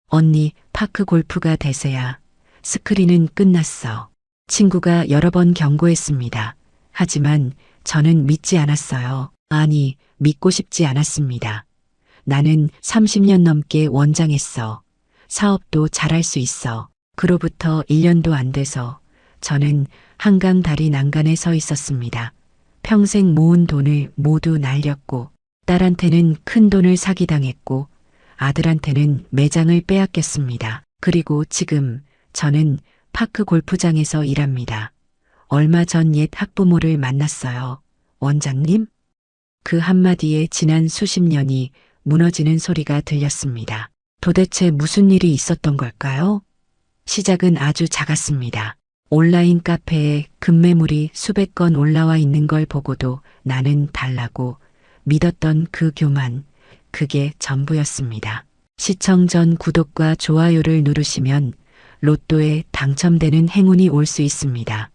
언니, 파크 골프가 대세야. 스크린은 끝났어. 친구가 여러 번 경고했습니다. 하지만 저는 믿지 않았어요. 아니, 믿고 싶지 않았습니다. 나는 30년 넘게 원장했어. 사업도 잘할 수 있어. 그로부터 1년도 안 돼서 저는 한강 다리 난간에 서 있었습니다. 평생 모은 돈을 모두 날렸고, 딸한테는 큰 돈을 사기당했고, 아들한테는 매장을 빼앗겼습니다. 그리고 지금 저는 파크 골프장에서 일합니다. 얼마 전 옛 학부모를 만났어요. 원장님? 그 한마디에 지난 수십 년이 무너지는 소리가 들렸습니다. 도대체 무슨 일이 있었던 걸까요? 시작은 아주 작았습니다. 온라인 카페에 급매물이 수백 건 올라와 있는 걸 보고도 나는 달라고 믿었던 그 교만, 그게 전부였습니다. 시청 전 구독과 좋아요를 누르시면 로또에 당첨되는 행운이 올 수 있습니다.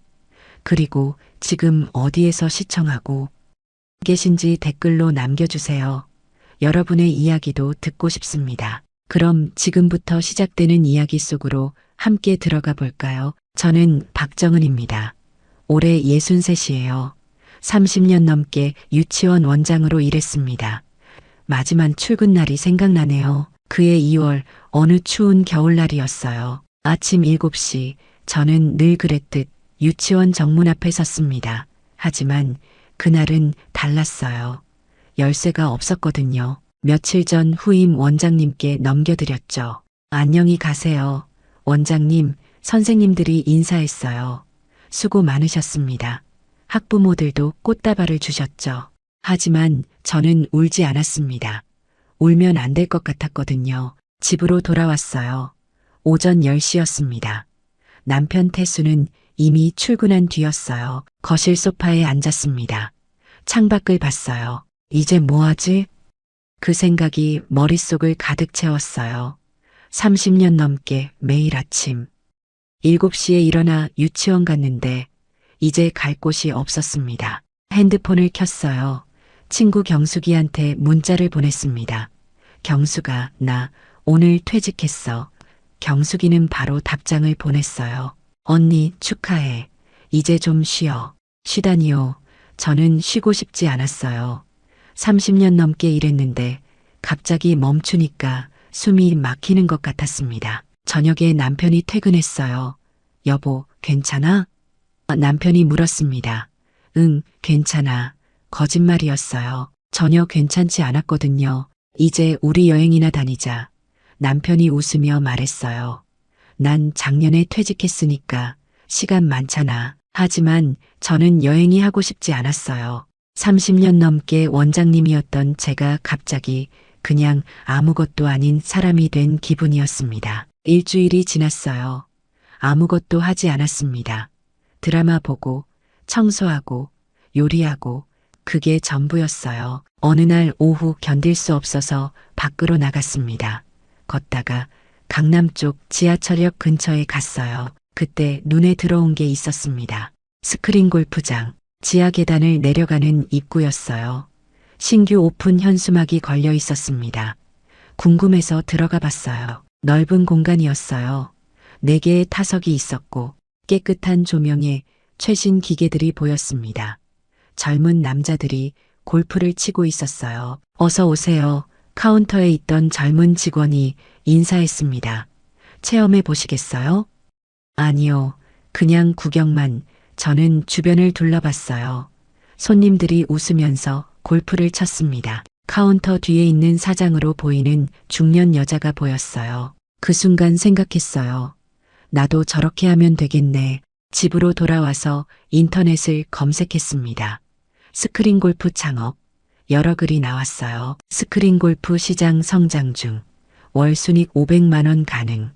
그리고 지금 어디에서 시청하고 계신지 댓글로 남겨주세요. 여러분의 이야기도 듣고 싶습니다. 그럼 지금부터 시작되는 이야기 속으로 함께 들어가 볼까요? 저는 박정은입니다. 올해 63이에요. 30년 넘게 유치원 원장으로 일했습니다. 마지막 출근 날이 생각나네요. 그해 2월 어느 추운 겨울날이었어요. 아침 7시 저는 늘 그랬듯 유치원 정문 앞에 섰습니다. 하지만 그날은 달랐어요. 열쇠가 없었거든요. 며칠 전 후임 원장님께 넘겨드렸죠. 안녕히 가세요. 원장님, 선생님들이 인사했어요. 수고 많으셨습니다. 학부모들도 꽃다발을 주셨죠. 하지만 저는 울지 않았습니다. 울면 안 될 것 같았거든요. 집으로 돌아왔어요. 오전 10시였습니다. 남편 태수는 이미 출근한 뒤였어요. 거실 소파에 앉았습니다. 창밖을 봤어요. 이제 뭐하지? 그 생각이 머릿속을 가득 채웠어요. 30년 넘게 매일 아침 7시에 일어나 유치원 갔는데 이제 갈 곳이 없었습니다. 핸드폰을 켰어요. 친구 경숙이한테 문자를 보냈습니다. 경숙아, 나 오늘 퇴직했어. 경숙이는 바로 답장을 보냈어요. 언니, 축하해. 이제 좀 쉬어. 쉬다니요. 저는 쉬고 싶지 않았어요. 30년 넘게 일했는데 갑자기 멈추니까 숨이 막히는 것 같았습니다. 저녁에 남편이 퇴근했어요. 여보, 괜찮아? 남편이 물었습니다. 응, 괜찮아. 거짓말이었어요. 전혀 괜찮지 않았거든요. 이제 우리 여행이나 다니자. 남편이 웃으며 말했어요. 난 작년에 퇴직했으니까 시간 많잖아. 하지만 저는 여행이 하고 싶지 않았어요. 30년 넘게 원장님이었던 제가 갑자기 그냥 아무것도 아닌 사람이 된 기분이었습니다. 일주일이 지났어요. 아무것도 하지 않았습니다. 드라마 보고, 청소하고, 요리하고, 그게 전부였어요. 어느 날 오후 견딜 수 없어서 밖으로 나갔습니다. 걷다가 강남 쪽 지하철역 근처에 갔어요. 그때 눈에 들어온 게 있었습니다. 스크린 골프장, 지하 계단을 내려가는 입구였어요. 신규 오픈 현수막이 걸려 있었습니다. 궁금해서 들어가 봤어요. 넓은 공간이었어요. 4개의 타석이 있었고 깨끗한 조명에 최신 기계들이 보였습니다. 젊은 남자들이 골프를 치고 있었어요. 어서 오세요. 카운터에 있던 젊은 직원이 인사했습니다. 체험해 보시겠어요? 아니요. 그냥 구경만. 저는 주변을 둘러봤어요. 손님들이 웃으면서 골프를 쳤습니다. 카운터 뒤에 있는 사장으로 보이는 중년 여자가 보였어요. 그 순간 생각했어요. 나도 저렇게 하면 되겠네. 집으로 돌아와서 인터넷을 검색했습니다. 스크린 골프 창업. 여러 글이 나왔어요. 스크린 골프 시장 성장 중. 월 순익 500만 원 가능.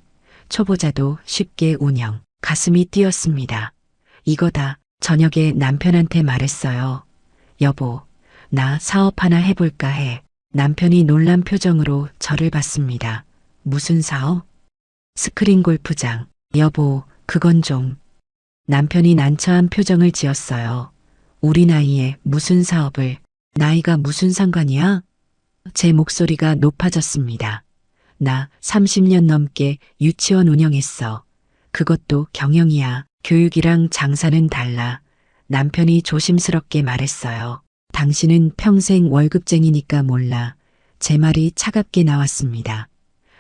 초보자도 쉽게 운영. 가슴이 뛰었습니다. 이거다. 저녁에 남편한테 말했어요. 여보, 나 사업 하나 해볼까 해. 남편이 놀란 표정으로 저를 봤습니다. 무슨 사업? 스크린 골프장. 여보, 그건 좀. 남편이 난처한 표정을 지었어요. 우리 나이에 무슨 사업을. 나이가 무슨 상관이야? 제 목소리가 높아졌습니다. 나 30년 넘게 유치원 운영했어. 그것도 경영이야. 교육이랑 장사는 달라. 남편이 조심스럽게 말했어요. 당신은 평생 월급쟁이니까 몰라. 제 말이 차갑게 나왔습니다.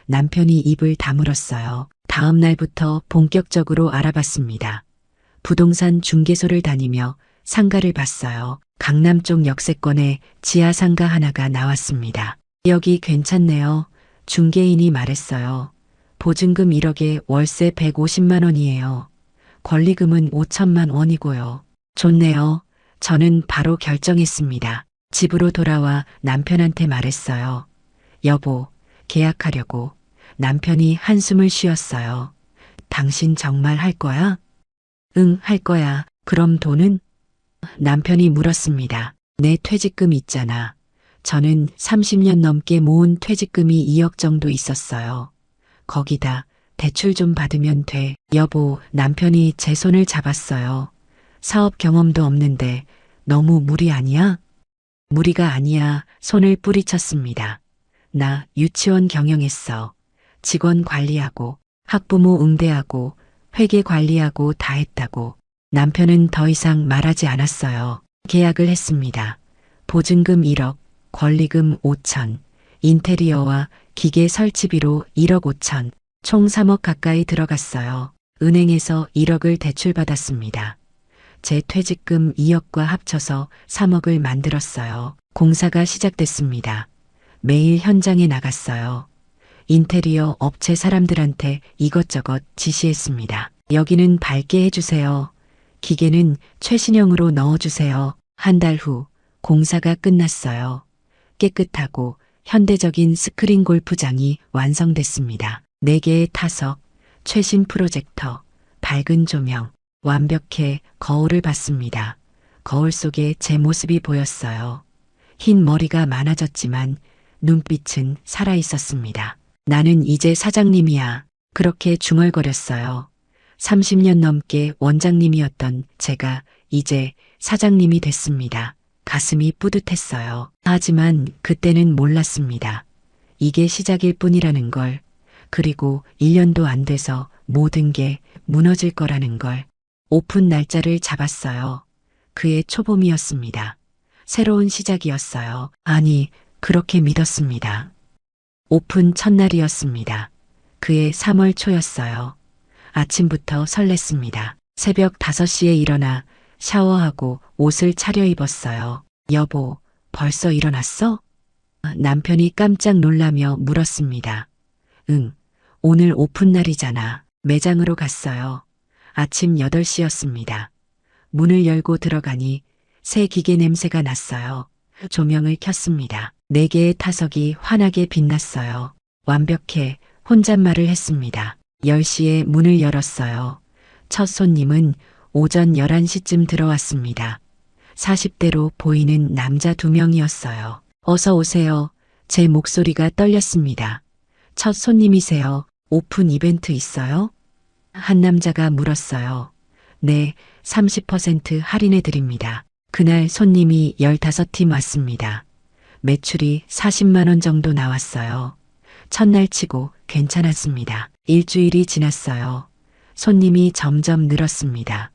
남편이 입을 다물었어요. 다음 날부터 본격적으로 알아봤습니다. 부동산 중개소를 다니며 상가를 봤어요. 강남 쪽 역세권에 지하 상가 하나가 나왔습니다. 여기 괜찮네요. 중개인이 말했어요. 보증금 1억에 월세 150만 원이에요. 권리금은 5천만 원이고요. 좋네요. 저는 바로 결정했습니다. 집으로 돌아와 남편한테 말했어요. 여보, 계약하려고. 남편이 한숨을 쉬었어요. 당신 정말 할 거야? 응, 할 거야. 그럼 돈은? 남편이 물었습니다. 내 퇴직금 있잖아. 저는 30년 넘게 모은 퇴직금이 2억 정도 있었어요. 거기다 대출 좀 받으면 돼. 여보, 남편이 제 손을 잡았어요. 사업 경험도 없는데 너무 무리 아니야? 무리가 아니야. 손을 뿌리쳤습니다. 나 유치원 경영했어. 직원 관리하고 학부모 응대하고 회계 관리하고 다 했다고. 남편은 더 이상 말하지 않았어요. 계약을 했습니다. 보증금 1억, 권리금 5천, 인테리어와 기계 설치비로 1억 5천, 총 3억 가까이 들어갔어요. 은행에서 1억을 대출받았습니다. 제 퇴직금 2억과 합쳐서 3억을 만들었어요. 공사가 시작됐습니다. 매일 현장에 나갔어요. 인테리어 업체 사람들한테 이것저것 지시했습니다. 여기는 밝게 해주세요. 기계는 최신형으로 넣어주세요. 한 달 후 공사가 끝났어요. 깨끗하고 현대적인 스크린 골프장이 완성됐습니다. 4개의 타석, 최신 프로젝터, 밝은 조명, 완벽해 거울을 봤습니다. 거울 속에 제 모습이 보였어요. 흰 머리가 많아졌지만 눈빛은 살아있었습니다. 나는 이제 사장님이야. 그렇게 중얼거렸어요. 30년 넘게 원장님이었던 제가 이제 사장님이 됐습니다. 가슴이 뿌듯했어요. 하지만 그때는 몰랐습니다. 이게 시작일 뿐이라는 걸, 그리고 1년도 안 돼서 모든 게 무너질 거라는 걸. 오픈 날짜를 잡았어요. 그의 초봄이었습니다. 새로운 시작이었어요. 아니, 그렇게 믿었습니다. 오픈 첫날이었습니다. 그의 3월 초였어요. 아침부터 설렜습니다. 새벽 5시에 일어나 샤워하고 옷을 차려입었어요. 여보, 벌써 일어났어? 남편이 깜짝 놀라며 물었습니다. 응, 오늘 오픈 날이잖아. 매장으로 갔어요. 아침 8시였습니다. 문을 열고 들어가니 새 기계 냄새가 났어요. 조명을 켰습니다. 4개의 타석이 환하게 빛났어요. 완벽해 혼잣말을 했습니다. 10시에 문을 열었어요. 첫 손님은 오전 11시쯤 들어왔습니다. 40대로 보이는 남자 2명이었어요. 어서 오세요. 제 목소리가 떨렸습니다. 첫 손님이세요. 오픈 이벤트 있어요? 한 남자가 물었어요. 네, 30% 할인해 드립니다. 그날 손님이 15팀 왔습니다. 매출이 40만 원 정도 나왔어요. 첫날 치고 괜찮았습니다. 일주일이 지났어요. 손님이 점점 늘었습니다.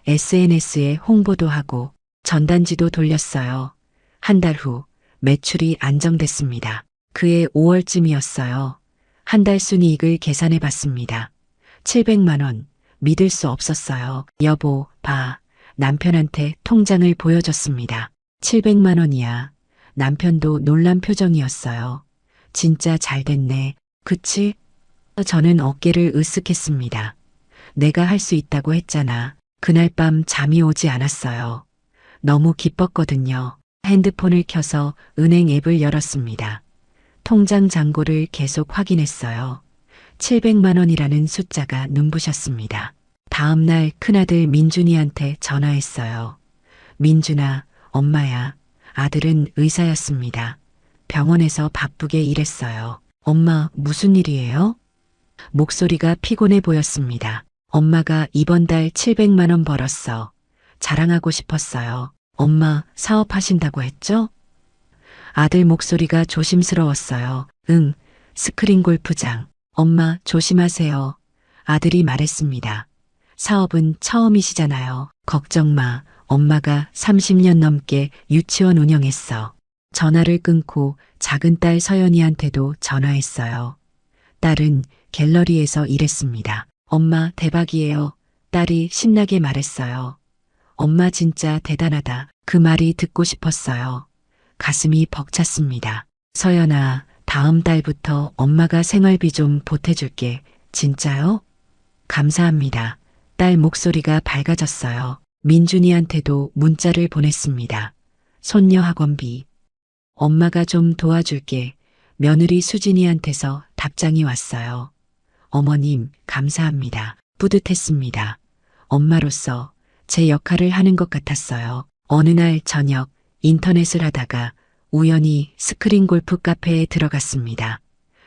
SNS에 홍보도 하고 전단지도 돌렸어요. 한 달 후 매출이 안정됐습니다. 그해 5월쯤이었어요. 한 달 순이익을 계산해 봤습니다. 700만 원. 믿을 수 없었어요. 여보, 봐. 남편한테 통장을 보여줬습니다. 700만 원이야. 남편도 놀란 표정이었어요. 진짜 잘 됐네. 그치? 저는 어깨를 으쓱했습니다. 내가 할 수 있다고 했잖아. 그날 밤 잠이 오지 않았어요. 너무 기뻤거든요. 핸드폰을 켜서 은행 앱을 열었습니다. 통장 잔고를 계속 확인했어요. 700만 원이라는 숫자가 눈부셨습니다. 다음 날 큰아들 민준이한테 전화했어요. 민준아, 엄마야. 아들은 의사였습니다. 병원에서 바쁘게 일했어요. 엄마, 무슨 일이에요? 목소리가 피곤해 보였습니다. 엄마가 이번 달 700만 원 벌었어. 자랑하고 싶었어요. 엄마, 사업하신다고 했죠? 아들 목소리가 조심스러웠어요. 응, 스크린 골프장. 엄마, 조심하세요. 아들이 말했습니다. 사업은 처음이시잖아요. 걱정 마. 엄마가 30년 넘게 유치원 운영했어. 전화를 끊고 작은 딸 서연이한테도 전화했어요. 딸은 갤러리에서 일했습니다. 엄마, 대박이에요. 딸이 신나게 말했어요. 엄마 진짜 대단하다. 그 말이 듣고 싶었어요. 가슴이 벅찼습니다. 서연아, 다음 달부터 엄마가 생활비 좀 보태줄게. 진짜요? 감사합니다. 딸 목소리가 밝아졌어요. 민준이한테도 문자를 보냈습니다. 손녀 학원비. 엄마가 좀 도와줄게. 며느리 수진이한테서 답장이 왔어요. 어머님, 감사합니다. 뿌듯했습니다. 엄마로서 제 역할을 하는 것 같았어요. 어느 날 저녁 인터넷을 하다가 우연히 스크린 골프 카페에 들어갔습니다.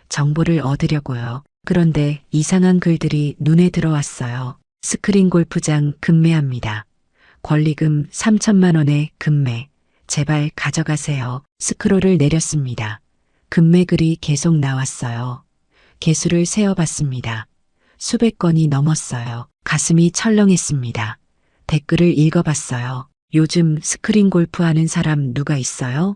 정보를 얻으려고요. 그런데 이상한 글들이 눈에 들어왔어요. 스크린 골프장 급매합니다. 권리금 3천만 원에 급매. 제발 가져가세요. 스크롤을 내렸습니다. 급매 글이 계속 나왔어요. 개수를 세어봤습니다. 수백 건이 넘었어요. 가슴이 철렁했습니다. 댓글을 읽어봤어요. 요즘 스크린 골프 하는 사람 누가 있어요?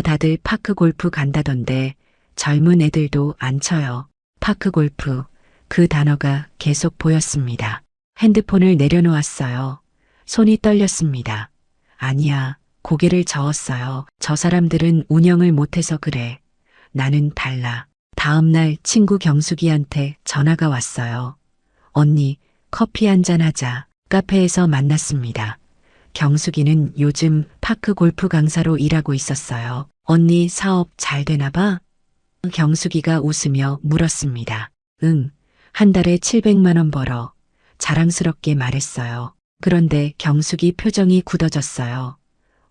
다들 파크 골프 간다던데 젊은 애들도 안 쳐요. 파크 골프. 그 단어가 계속 보였습니다. 핸드폰을 내려놓았어요. 손이 떨렸습니다. 아니야. 고개를 저었어요. 저 사람들은 운영을 못해서 그래. 나는 달라. 다음 날 친구 경숙이한테 전화가 왔어요. 언니, 커피 한잔 하자. 카페에서 만났습니다. 경숙이는 요즘 파크 골프 강사로 일하고 있었어요. 언니 사업 잘 되나 봐? 경숙이가 웃으며 물었습니다. 응, 한 달에 700만 원 벌어. 자랑스럽게 말했어요. 그런데 경숙이 표정이 굳어졌어요.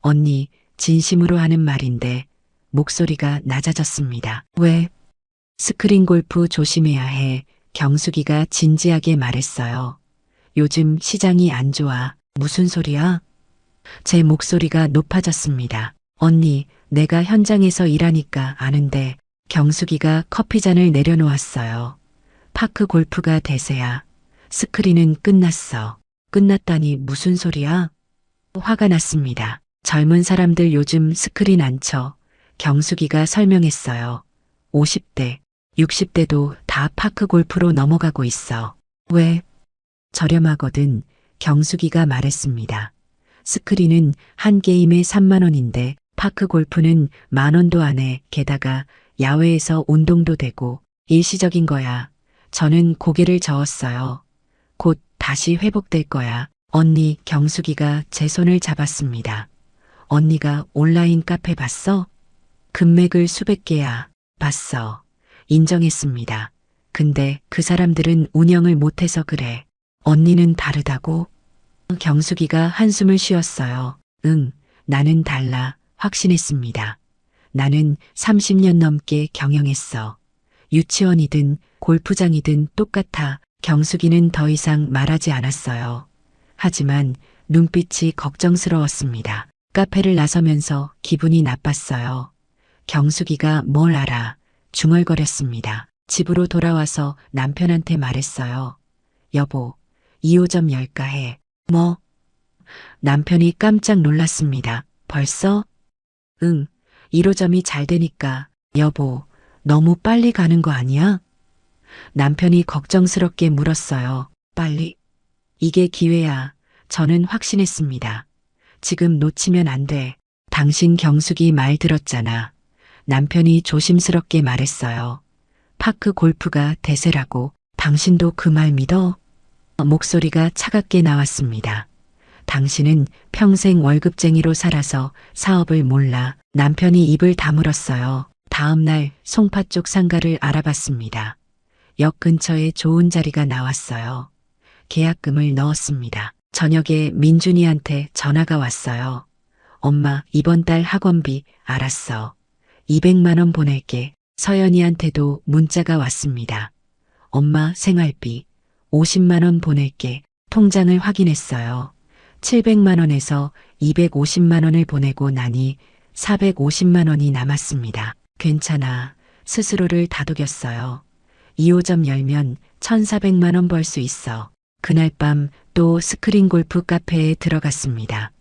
언니, 진심으로 하는 말인데 목소리가 낮아졌습니다. 왜? 스크린 골프 조심해야 해. 경숙이가 진지하게 말했어요. 요즘 시장이 안 좋아. 무슨 소리야? 제 목소리가 높아졌습니다. 언니, 내가 현장에서 일하니까 아는데. 경숙이가 커피잔을 내려놓았어요. 파크 골프가 대세야. 스크린은 끝났어. 끝났다니 무슨 소리야? 화가 났습니다. 젊은 사람들 요즘 스크린 안 쳐. 경숙이가 설명했어요. 50대, 60대도 다 파크 골프로 넘어가고 있어. 왜? 저렴하거든. 경숙이가 말했습니다. 스크린은 한 게임에 3만 원인데 파크 골프는 10,000원도 안 해. 게다가 야외에서 운동도 되고 일시적인 거야. 저는 고개를 저었어요. 곧 다시 회복될 거야. 언니, 경숙이가 제 손을 잡았습니다. 언니가 온라인 카페 봤어? 금맥을 수백 개야. 봤어. 인정했습니다. 근데 그 사람들은 운영을 못해서 그래. 언니는 다르다고? 경숙이가 한숨을 쉬었어요. 응, 나는 달라. 확신했습니다. 나는 30년 넘게 경영했어. 유치원이든 골프장이든 똑같아. 경숙이는 더 이상 말하지 않았어요. 하지만 눈빛이 걱정스러웠습니다. 카페를 나서면서 기분이 나빴어요. 경숙이가 뭘 알아? 중얼거렸습니다. 집으로 돌아와서 남편한테 말했어요. 여보, 2호점 열까 해. 뭐? 남편이 깜짝 놀랐습니다. 벌써? 응, 1호점이 잘 되니까. 여보, 너무 빨리 가는 거 아니야? 남편이 걱정스럽게 물었어요. 빨리? 이게 기회야. 저는 확신했습니다. 지금 놓치면 안 돼. 당신 경숙이 말 들었잖아. 남편이 조심스럽게 말했어요. 파크 골프가 대세라고. 당신도 그 말 믿어? 목소리가 차갑게 나왔습니다. 당신은 평생 월급쟁이로 살아서 사업을 몰라. 남편이 입을 다물었어요. 다음 날 송파 쪽 상가를 알아봤습니다. 역 근처에 좋은 자리가 나왔어요. 계약금을 넣었습니다. 저녁에 민준이한테 전화가 왔어요. 엄마, 이번 달 학원비 알았어. 200만 원 보낼게. 서연이한테도 문자가 왔습니다. 엄마 생활비 50만 원 보낼게. 통장을 확인했어요. 700만 원에서 250만 원을 보내고 나니 450만 원이 남았습니다. 괜찮아. 스스로를 다독였어요. 2호점 열면 1,400만 원 벌 수 있어. 그날 밤 또 스크린 골프 카페에 들어갔습니다.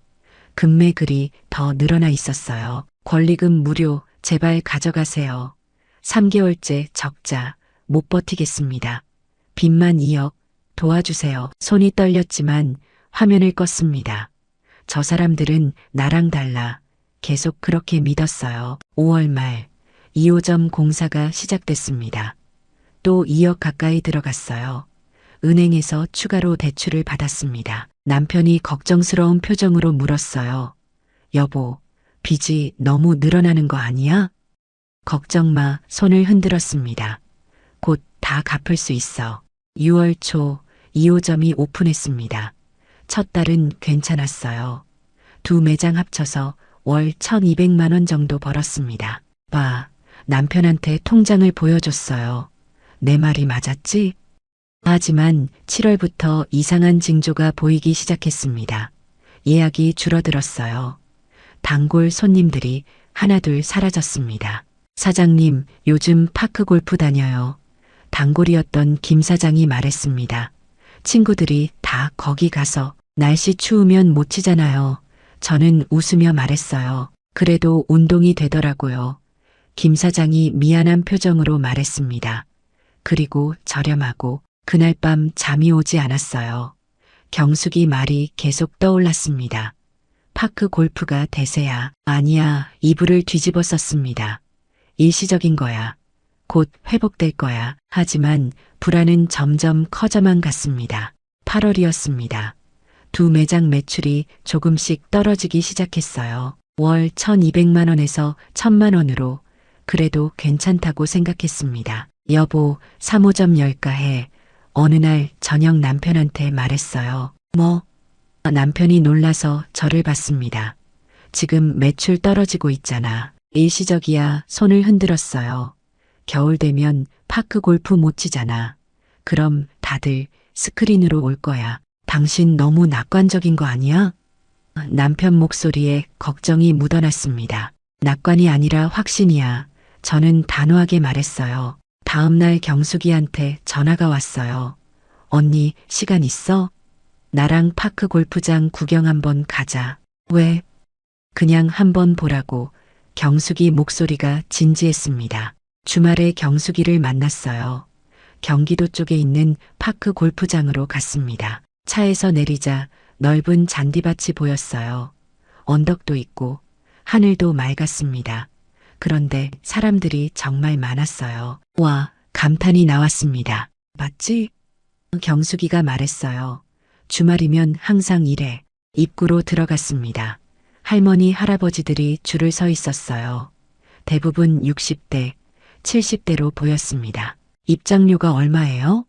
금매글이 더 늘어나 있었어요. 권리금 무료, 제발 가져가세요. 3개월째 적자, 못 버티겠습니다. 빚만 2억, 도와주세요. 손이 떨렸지만 화면을 껐습니다. 저 사람들은 나랑 달라. 계속 그렇게 믿었어요. 5월 말 2호점 공사가 시작됐습니다. 또 2억 가까이 들어갔어요. 은행에서 추가로 대출을 받았습니다. 남편이 걱정스러운 표정으로 물었어요. 여보, 빚이 너무 늘어나는 거 아니야? 걱정 마, 손을 흔들었습니다. 곧 다 갚을 수 있어. 6월 초 2호점이 오픈했습니다. 첫 달은 괜찮았어요. 두 매장 합쳐서 월 1,200만 원 정도 벌었습니다. 봐, 남편한테 통장을 보여줬어요. 내 말이 맞았지? 하지만 7월부터 이상한 징조가 보이기 시작했습니다. 예약이 줄어들었어요. 단골 손님들이 하나둘 사라졌습니다. 사장님, 요즘 파크 골프 다녀요. 단골이었던 김 사장이 말했습니다. 친구들이 다 거기 가서 날씨 추우면 못 치잖아요. 저는 웃으며 말했어요. 그래도 운동이 되더라고요. 김 사장이 미안한 표정으로 말했습니다. 그리고 저렴하고 그날 밤 잠이 오지 않았어요. 경숙이 말이 계속 떠올랐습니다. 파크 골프가 대세야. 아니야, 이불을 뒤집어 썼습니다. 일시적인 거야. 곧 회복될 거야. 하지만 불안은 점점 커져만 갔습니다. 8월이었습니다. 두 매장 매출이 조금씩 떨어지기 시작했어요. 월 1,200만 원에서 1,000만 원으로 그래도 괜찮다고 생각했습니다. 여보, 3호점 열까 해. 어느 날 저녁 남편한테 말했어요. 뭐? 남편이 놀라서 저를 봤습니다. 지금 매출 떨어지고 있잖아. 일시적이야. 손을 흔들었어요. 겨울 되면 파크 골프 못 치잖아. 그럼 다들 스크린으로 올 거야. 당신 너무 낙관적인 거 아니야? 남편 목소리에 걱정이 묻어났습니다. 낙관이 아니라 확신이야. 저는 단호하게 말했어요. 다음 날 경숙이한테 전화가 왔어요. 언니, 시간 있어? 나랑 파크 골프장 구경 한번 가자. 왜? 그냥 한번 보라고. 경숙이 목소리가 진지했습니다. 주말에 경숙이를 만났어요. 경기도 쪽에 있는 파크 골프장으로 갔습니다. 차에서 내리자 넓은 잔디밭이 보였어요. 언덕도 있고 하늘도 맑았습니다. 그런데 사람들이 정말 많았어요. 와, 감탄이 나왔습니다. 맞지? 경숙이가 말했어요. 주말이면 항상 이래. 입구로 들어갔습니다. 할머니, 할아버지들이 줄을 서 있었어요. 대부분 60대, 70대로 보였습니다. 입장료가 얼마예요?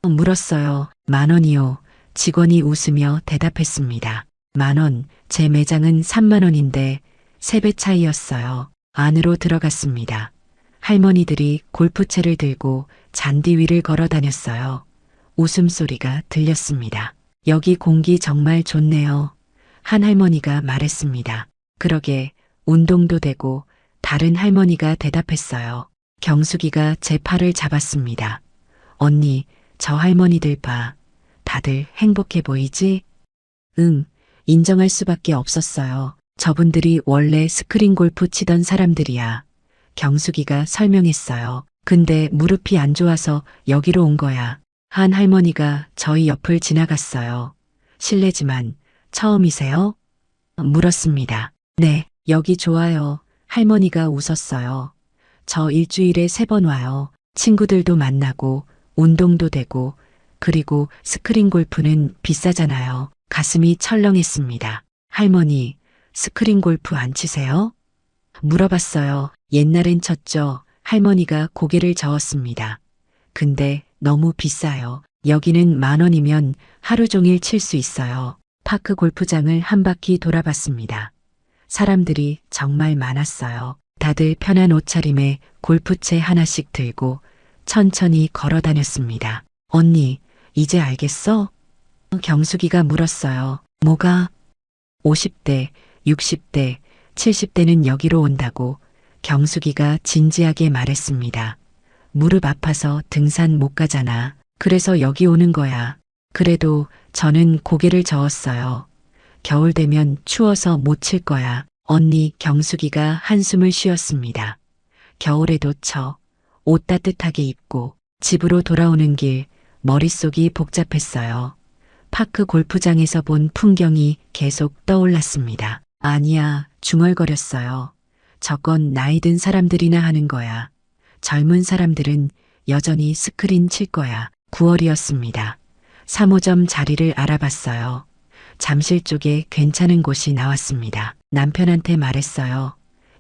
물었어요. 10,000원이요. 직원이 웃으며 대답했습니다. 10,000원, 제 매장은 30,000원인데 3배 차이였어요. 안으로 들어갔습니다. 할머니들이 골프채를 들고 잔디 위를 걸어 다녔어요. 웃음소리가 들렸습니다. 여기 공기 정말 좋네요. 한 할머니가 말했습니다. 그러게, 운동도 되고. 다른 할머니가 대답했어요. 경숙이가 제 팔을 잡았습니다. 언니, 저 할머니들 봐. 다들 행복해 보이지? 응, 인정할 수밖에 없었어요. 저분들이 원래 스크린 골프 치던 사람들이야. 경숙이가 설명했어요. 근데 무릎이 안 좋아서 여기로 온 거야. 한 할머니가 저희 옆을 지나갔어요. 실례지만 처음이세요? 물었습니다. 네, 여기 좋아요. 할머니가 웃었어요. 저 일주일에 3번 와요. 친구들도 만나고 운동도 되고 그리고 스크린 골프는 비싸잖아요. 가슴이 철렁했습니다. 할머니, 스크린 골프 안 치세요? 물어봤어요. 옛날엔 쳤죠. 할머니가 고개를 저었습니다. 근데 너무 비싸요. 여기는 10,000원이면 하루 종일 칠 수 있어요. 파크 골프장을 한 바퀴 돌아봤습니다. 사람들이 정말 많았어요. 다들 편한 옷차림에 골프채 하나씩 들고 천천히 걸어 다녔습니다. 언니, 이제 알겠어? 경숙이가 물었어요. 뭐가? 50대, 60대, 70대는 여기로 온다고. 경숙이가 진지하게 말했습니다. 무릎 아파서 등산 못 가잖아. 그래서 여기 오는 거야. 그래도 저는 고개를 저었어요. 겨울 되면 추워서 못 칠 거야. 언니 경숙이가 한숨을 쉬었습니다. 겨울에도 옷 따뜻하게 입고 집으로 돌아오는 길 머릿속이 복잡했어요. 파크 골프장에서 본 풍경이 계속 떠올랐습니다. 아니야, 중얼거렸어요. 저건 나이 든 사람들이나 하는 거야. 젊은 사람들은 여전히 스크린 칠 거야. 9월이었습니다. 3호점 자리를 알아봤어요. 잠실 쪽에 괜찮은 곳이 나왔습니다. 남편한테 말했어요.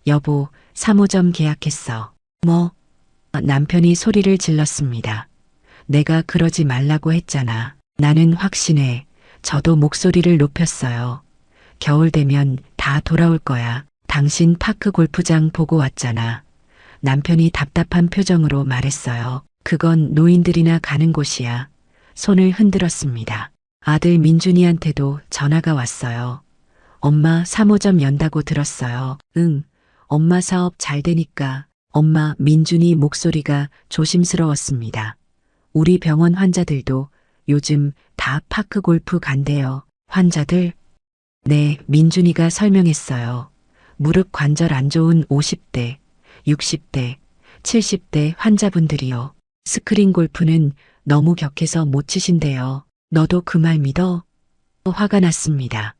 여보, 3호점 계약했어. 뭐? 남편이 소리를 질렀습니다. 내가 그러지 말라고 했잖아. 나는 확신해. 저도 목소리를 높였어요. 겨울 되면 다 돌아올 거야. 당신 파크 골프장 보고 왔잖아. 남편이 답답한 표정으로 말했어요. 그건 노인들이나 가는 곳이야. 손을 흔들었습니다. 아들 민준이한테도 전화가 왔어요. 엄마 3호점 연다고 들었어요. 응, 엄마 사업 잘 되니까. 엄마 민준이 목소리가 조심스러웠습니다. 우리 병원 환자들도 요즘 다 파크 골프 간대요. 환자들? 네, 민준이가 설명했어요. 무릎 관절 안 좋은 50대, 60대, 70대 환자분들이요. 스크린 골프는 너무 격해서 못 치신대요. 너도 그 말 믿어? 화가 났습니다.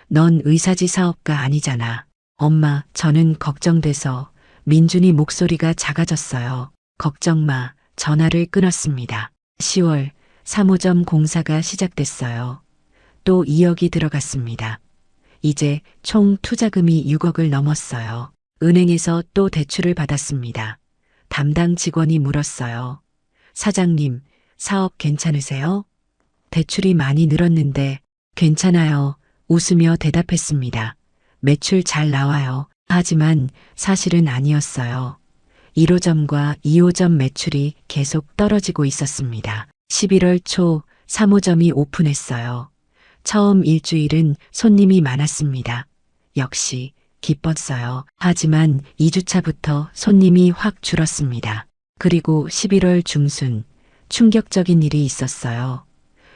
넌 의사지 사업가 아니잖아. 엄마, 저는 걱정돼서. 민준이 목소리가 작아졌어요. 걱정 마. 전화를 끊었습니다. 10월 3호점 공사가 시작됐어요. 또 2억이 들어갔습니다. 이제 총 투자금이 6억을 넘었어요. 은행에서 또 대출을 받았습니다. 담당 직원이 물었어요. 사장님, 사업 괜찮으세요? 대출이 많이 늘었는데 괜찮아요. 웃으며 대답했습니다. 매출 잘 나와요. 하지만 사실은 아니었어요. 1호점과 2호점 매출이 계속 떨어지고 있었습니다. 11월 초 3호점이 오픈했어요. 처음 일주일은 손님이 많았습니다. 역시 기뻤어요. 하지만 2주차부터 손님이 확 줄었습니다. 그리고 11월 중순 충격적인 일이 있었어요.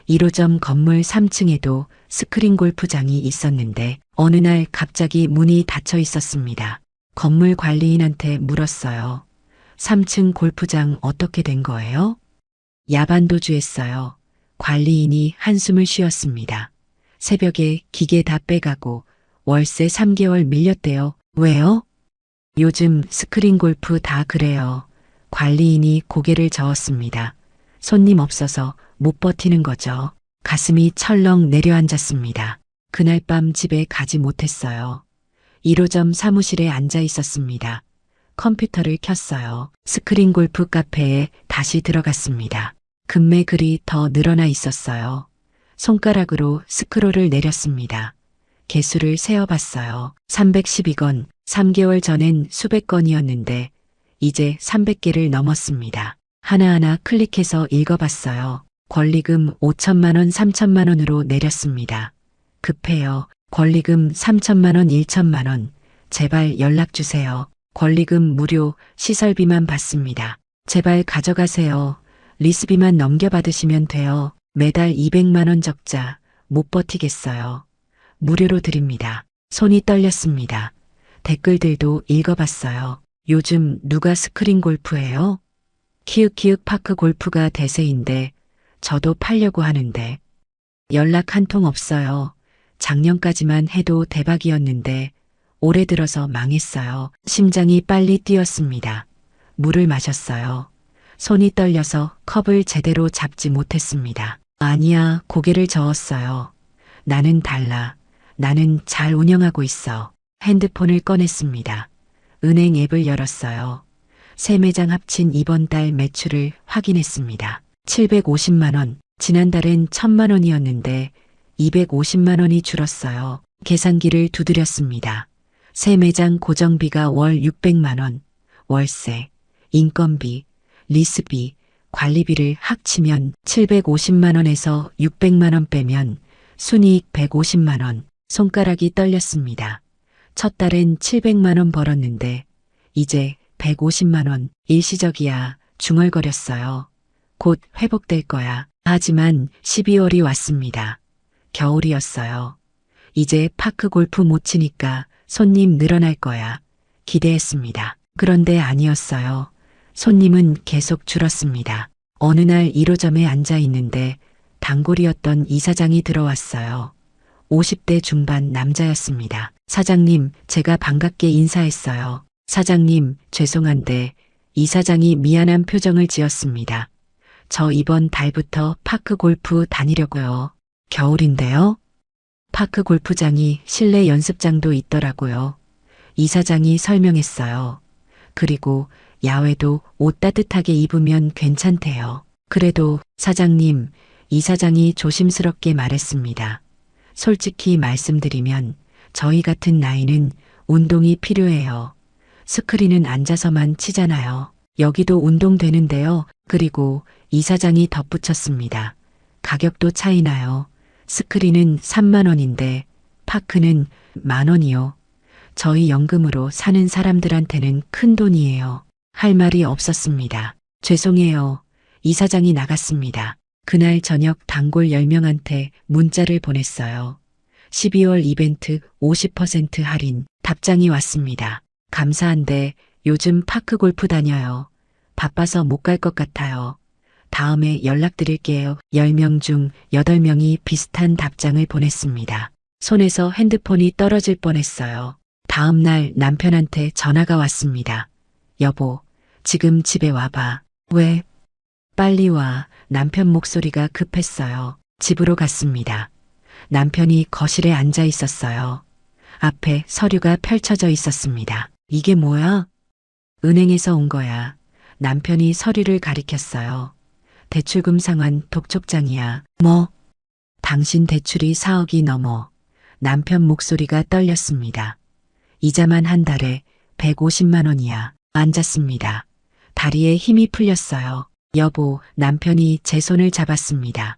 1호점 건물 3층에도 스크린 골프장이 있었는데 어느 날 갑자기 문이 닫혀 있었습니다. 건물 관리인한테 물었어요. 3층 골프장 어떻게 된 거예요? 야반도주했어요. 관리인이 한숨을 쉬었습니다. 새벽에 기계 다 빼가고 월세 3개월 밀렸대요. 왜요? 요즘 스크린 골프 다 그래요. 관리인이 고개를 저었습니다. 손님 없어서 못 버티는 거죠. 가슴이 철렁 내려앉았습니다. 그날 밤 집에 가지 못했어요. 1호점 사무실에 앉아 있었습니다. 컴퓨터를 켰어요. 스크린 골프 카페에 다시 들어갔습니다. 금매 글이 더 늘어나 있었어요. 손가락으로 스크롤을 내렸습니다. 개수를 세어봤어요. 312건, 3개월 전엔 수백 건이었는데 이제 300개를 넘었습니다. 하나하나 클릭해서 읽어봤어요. 권리금 5천만 원, 3천만 원으로 내렸습니다. 급해요. 권리금 3천만 원, 1천만 원. 제발 연락 주세요. 권리금 무료, 시설비만 받습니다. 제발 가져가세요. 리스비만 넘겨받으시면 돼요. 매달 200만 원 적자. 못 버티겠어요. 무료로 드립니다. 손이 떨렸습니다. 댓글들도 읽어봤어요. 요즘 누가 스크린 골프해요? 키읔키읔 파크 골프가 대세인데 저도 팔려고 하는데 연락 한 통 없어요. 작년까지만 해도 대박이었는데 올해 들어서 망했어요. 심장이 빨리 뛰었습니다. 물을 마셨어요. 손이 떨려서 컵을 제대로 잡지 못했습니다. 아니야, 고개를 저었어요. 나는 달라. 나는 잘 운영하고 있어. 핸드폰을 꺼냈습니다. 은행 앱을 열었어요. 세 매장 합친 이번 달 매출을 확인했습니다. 750만 원, 지난달엔 1000만 원이었는데 250만 원이 줄었어요. 계산기를 두드렸습니다. 세 매장 고정비가 월 600만 원, 월세, 인건비, 리스비, 관리비를 합치면 750만 원에서 600만 원 빼면 순이익 150만 원. 손가락이 떨렸습니다. 첫 달엔 700만 원 벌었는데 이제 150만 원 일시적이야 중얼거렸어요. 곧 회복될 거야. 하지만 12월이 왔습니다. 겨울이었어요. 이제 파크 골프 못 치니까 손님 늘어날 거야. 기대했습니다. 그런데 아니었어요. 손님은 계속 줄었습니다. 어느 날 1호점에 앉아 있는데 단골이었던 이사장이 들어왔어요. 50대 중반 남자였습니다. 사장님, 제가 반갑게 인사했어요. 사장님, 죄송한데 이사장이 미안한 표정을 지었습니다. 저 이번 달부터 파크 골프 다니려고요. 겨울인데요? 파크 골프장이 실내 연습장도 있더라고요. 이사장이 설명했어요. 그리고 야외도 옷 따뜻하게 입으면 괜찮대요. 그래도 사장님, 이사장이 조심스럽게 말했습니다. 솔직히 말씀드리면 저희 같은 나이는 운동이 필요해요. 스크린은 앉아서만 치잖아요. 여기도 운동되는데요. 그리고 이사장이 덧붙였습니다. 가격도 차이나요. 스크린은 3만 원인데 파크는 10,000원이요. 저희 연금으로 사는 사람들한테는 큰 돈이에요. 할 말이 없었습니다. 죄송해요. 이사장이 나갔습니다. 그날 저녁 단골 10명한테 문자를 보냈어요. 12월 이벤트 50% 할인. 답장이 왔습니다. 감사한데 요즘 파크 골프 다녀요. 바빠서 못 갈 것 같아요. 다음에 연락드릴게요. 10명 중 8명이 비슷한 답장을 보냈습니다. 손에서 핸드폰이 떨어질 뻔했어요. 다음 날 남편한테 전화가 왔습니다. 여보, 지금 집에 와봐. 왜? 빨리 와. 남편 목소리가 급했어요. 집으로 갔습니다. 남편이 거실에 앉아 있었어요. 앞에 서류가 펼쳐져 있었습니다. 이게 뭐야? 은행에서 온 거야. 남편이 서류를 가리켰어요. 대출금 상환 독촉장이야. 뭐? 당신 대출이 4억이 넘어. 남편 목소리가 떨렸습니다. 이자만 한 달에 150만 원이야. 앉았습니다. 다리에 힘이 풀렸어요. 여보, 남편이 제 손을 잡았습니다.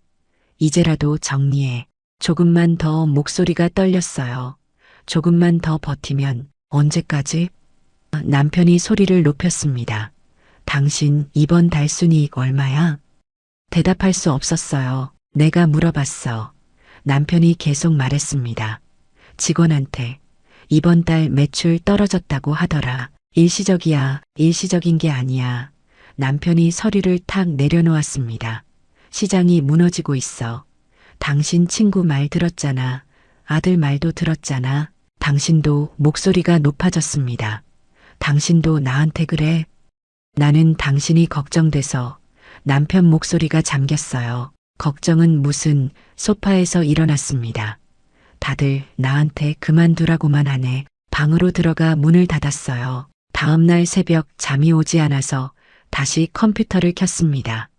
이제라도 정리해. 조금만 더. 목소리가 떨렸어요. 조금만 더 버티면 언제까지? 남편이 소리를 높였습니다. 당신 이번 달 순이익 얼마야? 대답할 수 없었어요. 내가 물어봤어. 남편이 계속 말했습니다. 직원한테 이번 달 매출 떨어졌다고 하더라. 일시적이야. 일시적인 게 아니야. 남편이 서류를 탁 내려놓았습니다. 시장이 무너지고 있어. 당신 친구 말 들었잖아. 아들 말도 들었잖아. 당신도. 목소리가 높아졌습니다. 당신도 나한테 그래? 나는 당신이 걱정돼서. 남편 목소리가 잠겼어요. 걱정은 무슨. 소파에서 일어났습니다. 다들 나한테 그만두라고만 하네. 방으로 들어가 문을 닫았어요. 다음 날 새벽 잠이 오지 않아서 다시 컴퓨터를 켰습니다.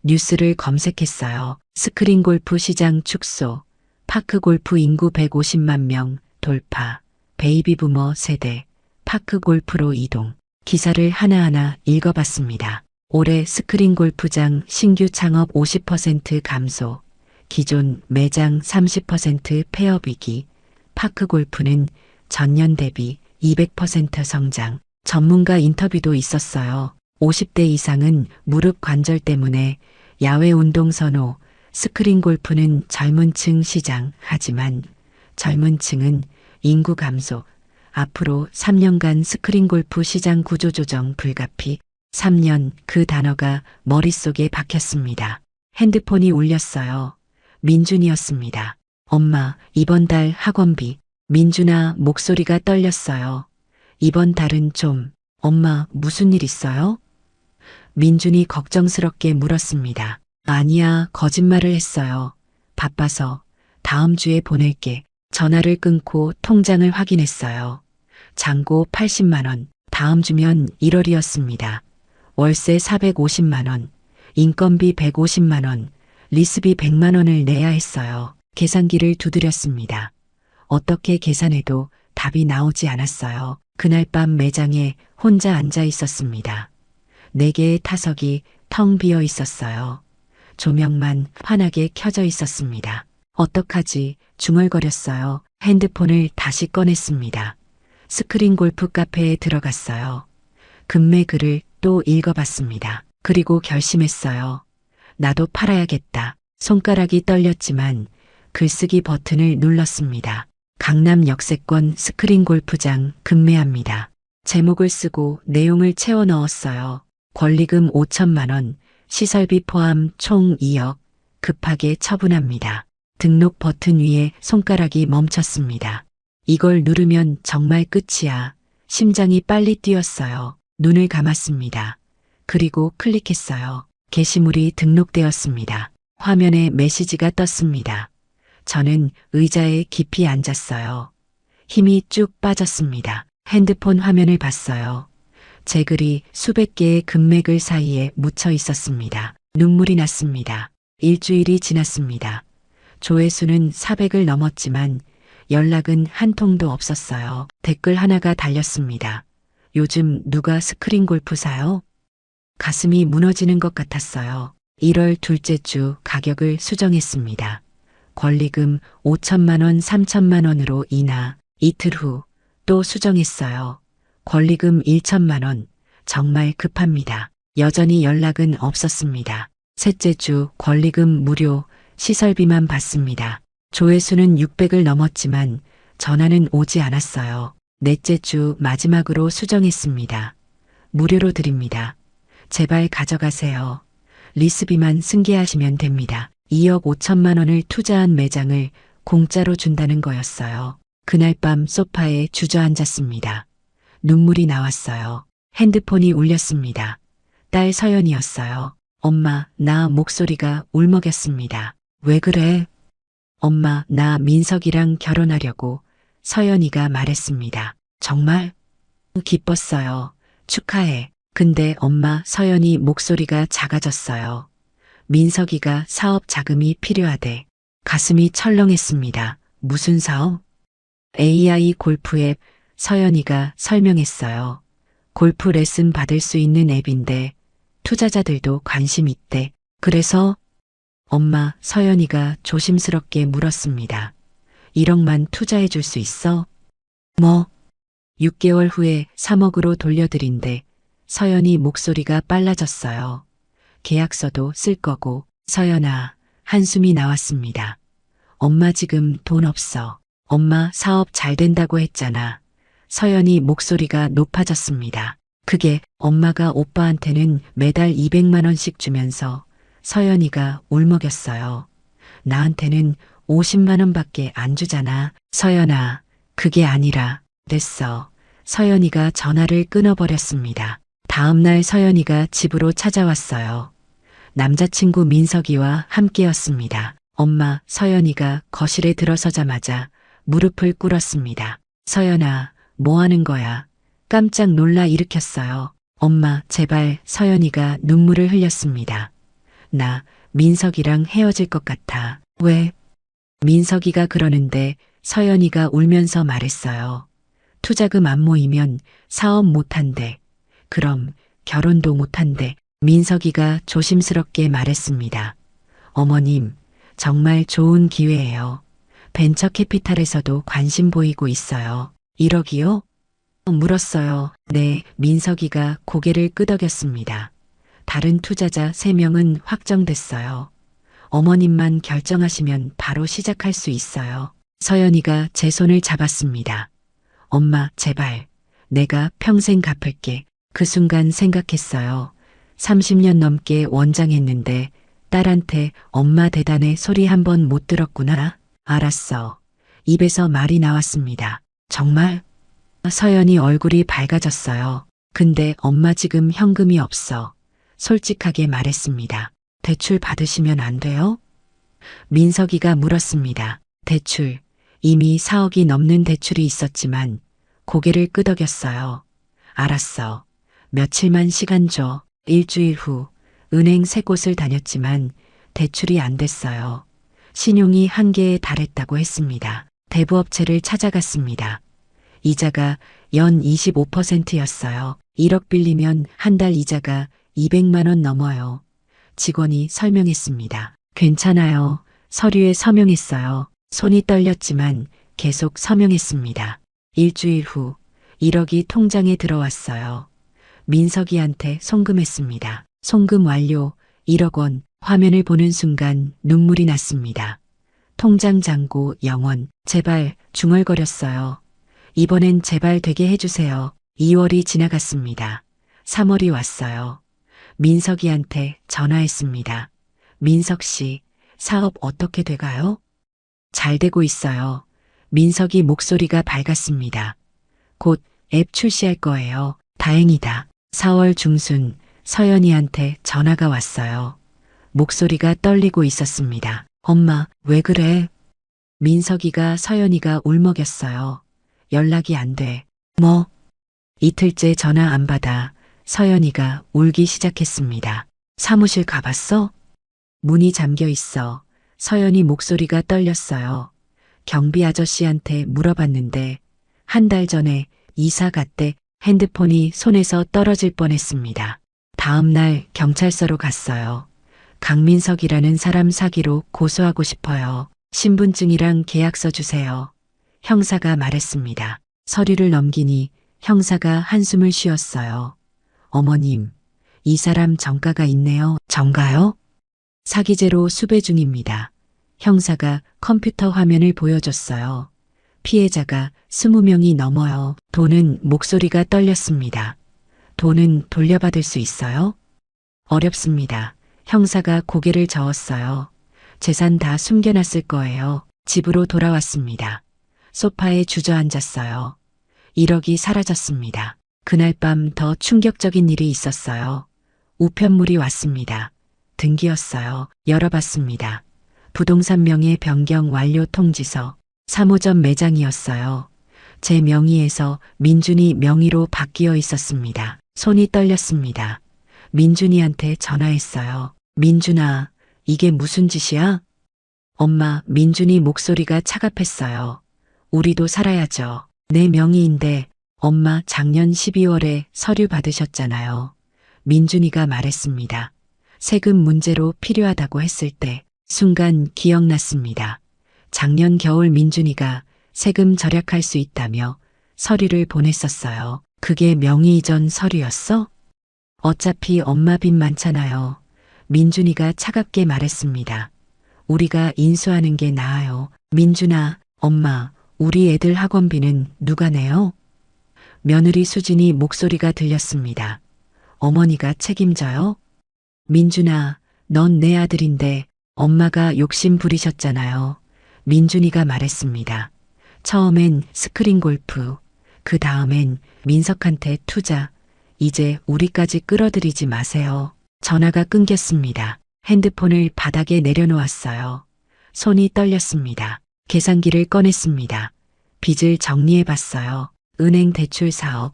뉴스를 검색했어요. 스크린 골프 시장 축소. 파크 골프 인구 150만 명 돌파. 베이비 부머 세대. 파크 골프로 이동. 기사를 하나하나 읽어봤습니다. 올해 스크린 골프장 신규 창업 50% 감소. 기존 매장 30% 폐업 위기. 파크 골프는 전년 대비 200% 성장. 전문가 인터뷰도 있었어요. 50대 이상은 무릎 관절 때문에 야외 운동 선호. 스크린 골프는 젊은 층 시장. 하지만 젊은 층은 인구 감소. 앞으로 3년간 스크린 골프 시장 구조 조정 불가피. 3년. 그 단어가 머릿속에 박혔습니다. 핸드폰이 울렸어요. 민준이었습니다. 엄마, 이번 달 학원비. 민준아. 목소리가 떨렸어요. 이번 달은 좀. 엄마, 무슨 일 있어요? 민준이 걱정스럽게 물었습니다. 아니야, 거짓말을 했어요. 바빠서. 다음 주에 보낼게. 전화를 끊고 통장을 확인했어요. 잔고 80만 원. 다음 주면 1월이었습니다. 월세 450만 원. 인건비 150만 원. 리스비 100만 원을 내야 했어요. 계산기를 두드렸습니다. 어떻게 계산해도 답이 나오지 않았어요. 그날 밤 매장에 혼자 앉아 있었습니다. 4개의 타석이 텅 비어 있었어요. 조명만 환하게 켜져 있었습니다. 어떡하지? 중얼거렸어요. 핸드폰을 다시 꺼냈습니다. 스크린 골프 카페에 들어갔어요. 금매 글을 또 읽어봤습니다. 그리고 결심했어요. 나도 팔아야겠다. 손가락이 떨렸지만 글쓰기 버튼을 눌렀습니다. 강남 역세권 스크린 골프장 금매합니다. 제목을 쓰고 내용을 채워 넣었어요. 권리금 5천만 원, 시설비 포함 총 2억, 급하게 처분합니다. 등록 버튼 위에 손가락이 멈췄습니다. 이걸 누르면 정말 끝이야. 심장이 빨리 뛰었어요. 눈을 감았습니다. 그리고 클릭했어요. 게시물이 등록되었습니다. 화면에 메시지가 떴습니다. 저는 의자에 깊이 앉았어요. 힘이 쭉 빠졌습니다. 핸드폰 화면을 봤어요. 제 글이 수백 개의 금맥을 사이에 묻혀 있었습니다. 눈물이 났습니다. 일주일이 지났습니다. 조회수는 400을 넘었지만 연락은 한 통도 없었어요. 댓글 하나가 달렸습니다. 요즘 누가 스크린 골프 사요? 가슴이 무너지는 것 같았어요. 1월 둘째 주 가격을 수정했습니다. 권리금 5천만 원, 3천만 원으로 인하. 이틀 후 또 수정했어요. 권리금 1천만 원. 정말 급합니다. 여전히 연락은 없었습니다. 셋째 주 권리금 무료, 시설비만 받습니다. 조회수는 600을 넘었지만 전화는 오지 않았어요. 넷째 주 마지막으로 수정했습니다. 무료로 드립니다. 제발 가져가세요. 리스비만 승계하시면 됩니다. 2억 5천만 원을 투자한 매장을 공짜로 준다는 거였어요. 그날 밤 소파에 주저앉았습니다. 눈물이 나왔어요. 핸드폰이 울렸습니다. 딸 서연이었어요. 엄마, 나 목소리가 울먹였습니다. 왜 그래? 엄마, 나 민석이랑 결혼하려고. 서연이가 말했습니다. 정말? 기뻤어요. 축하해. 근데 엄마, 서연이 목소리가 작아졌어요. 민석이가 사업 자금이 필요하대. 가슴이 철렁했습니다. 무슨 사업? AI 골프 앱. 서연이가 설명했어요. 골프 레슨 받을 수 있는 앱인데 투자자들도 관심 있대. 그래서 엄마, 서연이가 조심스럽게 물었습니다. 1억만 투자해 줄 수 있어? 뭐? 6개월 후에 3억으로 돌려드린대. 서연이 목소리가 빨라졌어요. 계약서도 쓸 거고. 서연아, 한숨이 나왔습니다. 엄마 지금 돈 없어. 엄마 사업 잘 된다고 했잖아. 서연이 목소리가 높아졌습니다. 그게 엄마가 오빠한테는 매달 200만 원씩 주면서 서연이가 울먹였어요. 나한테는 50만 원밖에 안 주잖아. 서연아, 그게 아니라. 됐어. 서연이가 전화를 끊어버렸습니다. 다음 날 서연이가 집으로 찾아왔어요. 남자친구 민석이와 함께였습니다. 엄마, 서연이가 거실에 들어서자마자 무릎을 꿇었습니다. 서연아, 뭐 하는 거야? 깜짝 놀라 일으켰어요. 엄마, 제발. 서연이가 눈물을 흘렸습니다. 나 민석이랑 헤어질 것 같아. 왜? 민석이가 그러는데 서연이가 울면서 말했어요. 투자금 안 모이면 사업 못한대. 그럼 결혼도 못한대. 민석이가 조심스럽게 말했습니다. 어머님, 정말 좋은 기회예요. 벤처 캐피탈에서도 관심 보이고 있어요. 1억이요? 물었어요. 네, 민석이가 고개를 끄덕였습니다. 다른 투자자 3명은 확정됐어요. 어머님만 결정하시면 바로 시작할 수 있어요. 서연이가 제 손을 잡았습니다. 엄마, 제발. 내가 평생 갚을게. 그 순간 생각했어요. 30년 넘게 원장했는데 딸한테 엄마 대단해 소리 한 번 못 들었구나. 알았어. 입에서 말이 나왔습니다. 정말? 서연이 얼굴이 밝아졌어요. 근데 엄마 지금 현금이 없어. 솔직하게 말했습니다. 대출 받으시면 안 돼요? 민석이가 물었습니다. 대출. 이미 4억이 넘는 대출이 있었지만 고개를 끄덕였어요. 알았어. 며칠만 시간 줘. 일주일 후 은행 3곳을 다녔지만 대출이 안 됐어요. 신용이 한계에 달했다고 했습니다. 대부업체를 찾아갔습니다. 이자가 연 25%였어요. 1억 빌리면 한 달 이자가 200만 원 넘어요. 직원이 설명했습니다. 괜찮아요. 서류에 서명했어요. 손이 떨렸지만 계속 서명했습니다. 일주일 후 1억이 통장에 들어왔어요. 민석이한테 송금했습니다. 송금 완료. 1억 원. 화면을 보는 순간 눈물이 났습니다. 통장 잔고 0원. 제발 중얼거렸어요. 이번엔 제발 되게 해주세요. 2월이 지나갔습니다. 3월이 왔어요. 민석이한테 전화했습니다. 민석 씨, 사업 어떻게 돼가요? 잘 되고 있어요. 민석이 목소리가 밝았습니다. 곧 앱 출시할 거예요. 다행이다. 4월 중순 서연이한테 전화가 왔어요. 목소리가 떨리고 있었습니다. 엄마, 왜 그래? 민석이가 서연이가 울먹였어요. 연락이 안 돼. 뭐? 이틀째 전화 안 받아 서연이가 울기 시작했습니다. 사무실 가봤어? 문이 잠겨 있어. 서연이 목소리가 떨렸어요. 경비 아저씨한테 물어봤는데 한 달 전에 이사 갔대. 핸드폰이 손에서 떨어질 뻔했습니다. 다음 날 경찰서로 갔어요. 강민석이라는 사람 사기로 고소하고 싶어요. 신분증이랑 계약서 주세요. 형사가 말했습니다. 서류를 넘기니 형사가 한숨을 쉬었어요. 어머님, 이 사람 정가가 있네요. 정가요? 사기죄로 수배 중입니다. 형사가 컴퓨터 화면을 보여줬어요. 피해자가 20명이 넘어요. 돈은 목소리가 떨렸습니다. 돈은 돌려받을 수 있어요? 어렵습니다. 형사가 고개를 저었어요. 재산 다 숨겨놨을 거예요. 집으로 돌아왔습니다. 소파에 주저앉았어요. 1억이 사라졌습니다. 그날 밤 더 충격적인 일이 있었어요. 우편물이 왔습니다. 등기였어요. 열어봤습니다. 부동산 명의 변경 완료 통지서. 3호점 매장이었어요. 제 명의에서 민준이 명의로 바뀌어 있었습니다. 손이 떨렸습니다. 민준이한테 전화했어요. 민준아, 이게 무슨 짓이야? 엄마, 민준이 목소리가 차갑했어요. 우리도 살아야죠. 내 명의인데 엄마 작년 12월에 서류 받으셨잖아요. 민준이가 말했습니다. 세금 문제로 필요하다고 했을 때 순간 기억났습니다. 작년 겨울 민준이가 세금 절약할 수 있다며 서류를 보냈었어요. 그게 명의 이전 서류였어? 어차피 엄마 빚 많잖아요. 민준이가 차갑게 말했습니다. 우리가 인수하는 게 나아요. 민준아, 엄마, 우리 애들 학원비는 누가 내요? 며느리 수진이 목소리가 들렸습니다. 어머니가 책임져요? 민준아, 넌 내 아들인데 엄마가 욕심 부리셨잖아요. 민준이가 말했습니다. 처음엔 스크린 골프, 그 다음엔 민석한테 투자, 이제 우리까지 끌어들이지 마세요. 전화가 끊겼습니다. 핸드폰을 바닥에 내려놓았어요. 손이 떨렸습니다. 계산기를 꺼냈습니다. 빚을 정리해봤어요. 은행 대출 4억,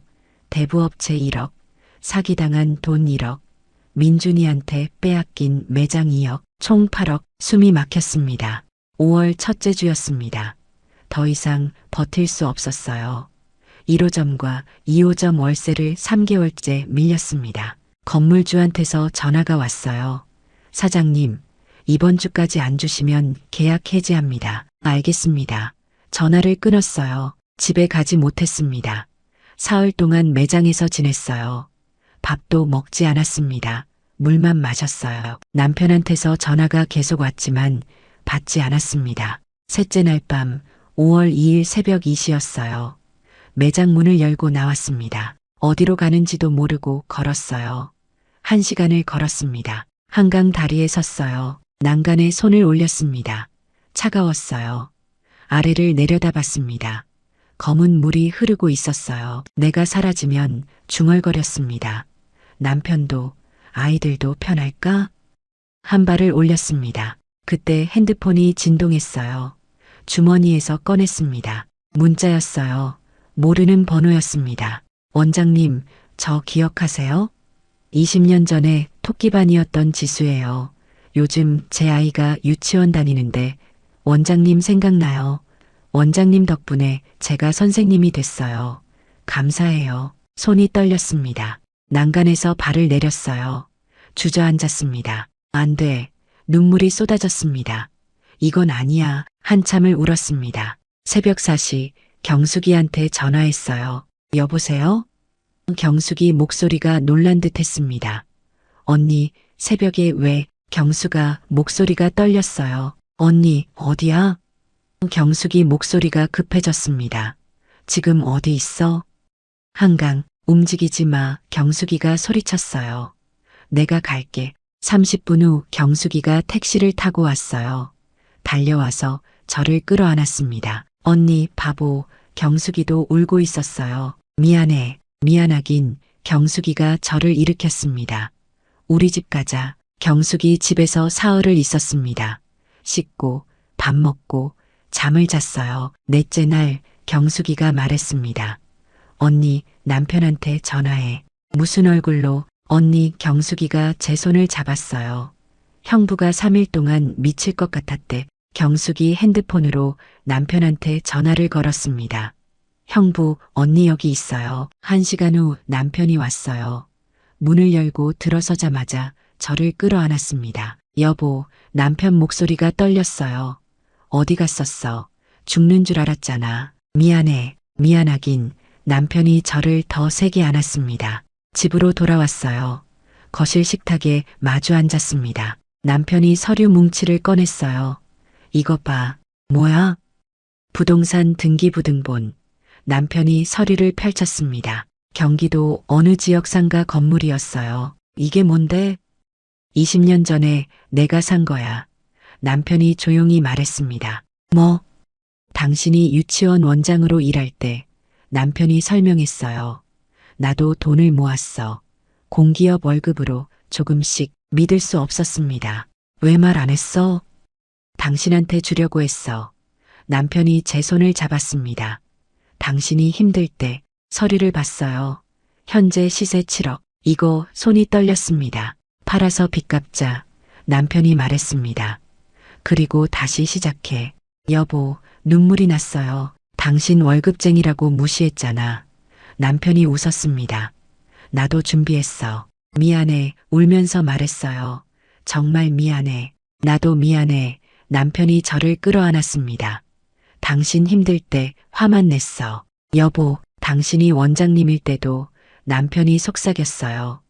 대부업체 1억, 사기당한 돈 1억, 민준이한테 빼앗긴 매장 2억, 총 8억. 숨이 막혔습니다. 5월 첫째 주였습니다. 더 이상 버틸 수 없었어요. 1호점과 2호점 월세를 3개월째 밀렸습니다. 건물주한테서 전화가 왔어요. 사장님, 이번 주까지 안 주시면 계약 해지합니다. 알겠습니다. 전화를 끊었어요. 집에 가지 못했습니다. 사흘 동안 매장에서 지냈어요. 밥도 먹지 않았습니다. 물만 마셨어요. 남편한테서 전화가 계속 왔지만 받지 않았습니다. 셋째 날 밤 5월 2일 새벽 2시였어요. 매장 문을 열고 나왔습니다. 어디로 가는지도 모르고 걸었어요. 1시간을 걸었습니다. 한강 다리에 섰어요. 난간에 손을 올렸습니다. 차가웠어요. 아래를 내려다봤습니다. 검은 물이 흐르고 있었어요. 내가 사라지면 중얼거렸습니다. 남편도 아이들도 편할까? 한 발을 올렸습니다. 그때 핸드폰이 진동했어요. 주머니에서 꺼냈습니다. 문자였어요. 모르는 번호였습니다. 원장님, 저 기억하세요? 20년 전에 토끼반이었던 지수예요. 요즘 제 아이가 유치원 다니는데 원장님 생각나요. 원장님 덕분에 제가 선생님이 됐어요. 감사해요. 손이 떨렸습니다. 난간에서 발을 내렸어요. 주저앉았습니다. 안 돼. 눈물이 쏟아졌습니다. 이건 아니야. 한참을 울었습니다. 새벽 4시 경숙이한테 전화했어요. 여보세요? 경숙이 목소리가 놀란 듯 했습니다. 언니, 새벽에 왜? 경수가 목소리가 떨렸어요. 언니, 어디야? 경숙이 목소리가 급해졌습니다. 지금 어디 있어? 한강, 움직이지 마. 경숙이가 소리쳤어요. 내가 갈게. 30분 후 경숙이가 택시를 타고 왔어요. 달려와서 저를 끌어안았습니다. 언니, 바보. 경숙이도 울고 있었어요. 미안해. 미안하긴. 경숙이가 저를 일으켰습니다. 우리 집 가자. 경숙이 집에서 사흘을 있었습니다. 씻고, 밥 먹고, 잠을 잤어요. 넷째 날 경숙이가 말했습니다. 언니, 남편한테 전화해. 무슨 얼굴로? 언니, 경숙이가 제 손을 잡았어요. 형부가 3일 동안 미칠 것 같았대. 경숙이 핸드폰으로 남편한테 전화를 걸었습니다. 형부, 언니 여기 있어요. 1시간 후 남편이 왔어요. 문을 열고 들어서자마자 저를 끌어안았습니다. 여보, 남편 목소리가 떨렸어요. 어디 갔었어? 죽는 줄 알았잖아. 미안해. 미안하긴. 남편이 저를 더 세게 안았습니다. 집으로 돌아왔어요. 거실 식탁에 마주 앉았습니다. 남편이 서류 뭉치를 꺼냈어요. 이것 봐. 뭐야? 부동산 등기부등본. 남편이 서류를 펼쳤습니다. 경기도 어느 지역 상가 건물이었어요. 이게 뭔데? 20년 전에 내가 산 거야. 남편이 조용히 말했습니다. 뭐? 당신이 유치원 원장으로 일할 때 남편이 설명했어요. 나도 돈을 모았어. 공기업 월급으로 조금씩. 믿을 수 없었습니다. 왜 말 안 했어? 당신한테 주려고 했어. 남편이 제 손을 잡았습니다. 당신이 힘들 때 서류를 봤어요. 현재 시세 7억. 이거 손이 떨렸습니다. 팔아서 빚 갚자. 남편이 말했습니다. 그리고 다시 시작해. 여보, 눈물이 났어요. 당신 월급쟁이라고 무시했잖아. 남편이 웃었습니다. 나도 준비했어. 미안해. 울면서 말했어요. 정말 미안해. 나도 미안해. 남편이 저를 끌어안았습니다. 당신 힘들 때 화만 냈어. 여보, 당신이 원장님일 때도 남편이 속삭였어요.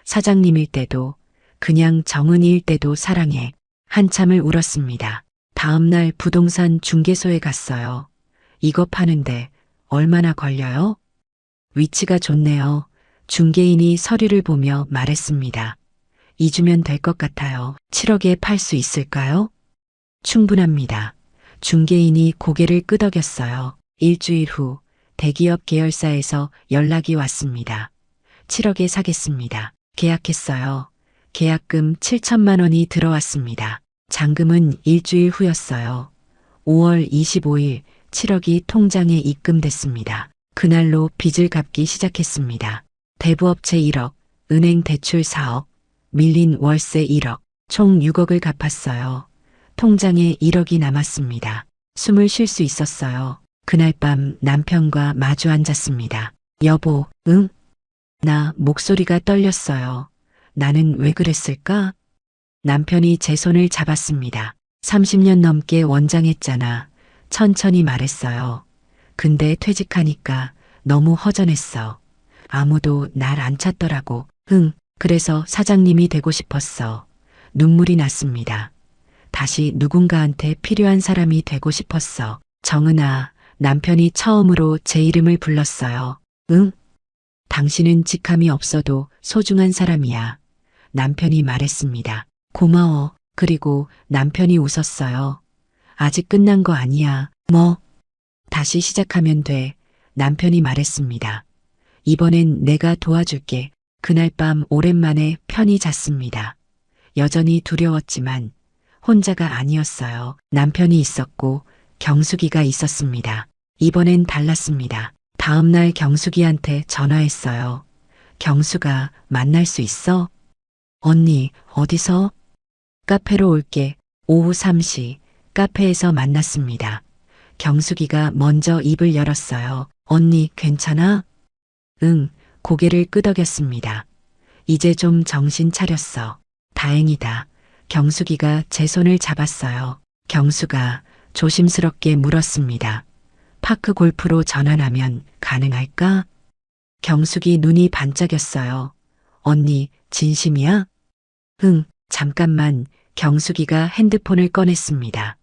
사장님일 때도, 그냥 정은이일 때도 사랑해. 한참을 울었습니다. 다음 날 부동산 중개소에 갔어요. 이거 파는데 얼마나 걸려요? 위치가 좋네요. 중개인이 서류를 보며 말했습니다. 2주면 될 것 같아요. 7억에 팔 수 있을까요? 충분합니다. 중개인이 고개를 끄덕였어요. 일주일 후 대기업 계열사에서 연락이 왔습니다. 7억에 사겠습니다. 계약했어요. 계약금 7천만 원이 들어왔습니다. 잔금은 일주일 후였어요. 5월 25일 7억이 통장에 입금됐습니다. 그날로 빚을 갚기 시작했습니다. 대부업체 1억, 은행 대출 4억, 밀린 월세 1억, 총 6억을 갚았어요. 통장에 1억이 남았습니다. 숨을 쉴 수 있었어요. 그날 밤 남편과 마주 앉았습니다. 여보, 응? 나 목소리가 떨렸어요. 나는 왜 그랬을까? 남편이 제 손을 잡았습니다. 30년 넘게 원장했잖아. 천천히 말했어요. 근데 퇴직하니까 너무 허전했어. 아무도 날 안 찾더라고. 그래서 사장님이 되고 싶었어. 눈물이 났습니다. 다시 누군가한테 필요한 사람이 되고 싶었어. 정은아, 남편이 처음으로 제 이름을 불렀어요. 당신은 직함이 없어도 소중한 사람이야. 남편이 말했습니다. 고마워. 그리고 남편이 웃었어요. 아직 끝난 거 아니야. 뭐? 다시 시작하면 돼. 남편이 말했습니다. 이번엔 내가 도와줄게. 그날 밤 오랜만에 편히 잤습니다. 여전히 두려웠지만 혼자가 아니었어요. 남편이 있었고 경숙이가 있었습니다. 이번엔 달랐습니다. 다음 날 경숙이한테 전화했어요. 경수가 만날 수 있어? 언니, 어디서? 카페로 올게. 오후 3시 카페에서 만났습니다. 경숙이가 먼저 입을 열었어요. 언니, 괜찮아? 응, 고개를 끄덕였습니다. 이제 좀 정신 차렸어. 다행이다. 경숙이가 제 손을 잡았어요. 경수가 조심스럽게 물었습니다. 파크 골프로 전환하면 가능할까? 경숙이 눈이 반짝였어요. 언니, 진심이야? 응, 잠깐만. 경숙이가 핸드폰을 꺼냈습니다.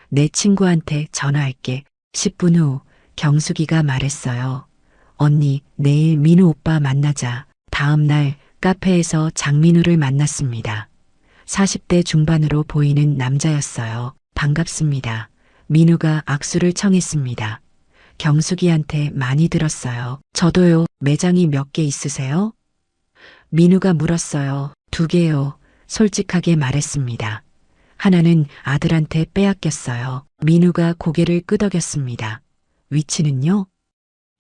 내 친구한테 전화할게. 10분 후 경숙이가 말했어요. 언니, 내일 민우 오빠 만나자. 다음 날 카페에서 장민우를 만났습니다. 40대 중반으로 보이는 남자였어요. 반갑습니다. 민우가 악수를 청했습니다. 경숙이한테 많이 들었어요. 저도요. 매장이 몇 개 있으세요? 민우가 물었어요. 2개요. 솔직하게 말했습니다. 하나는 아들한테 빼앗겼어요. 민우가 고개를 끄덕였습니다. 위치는요?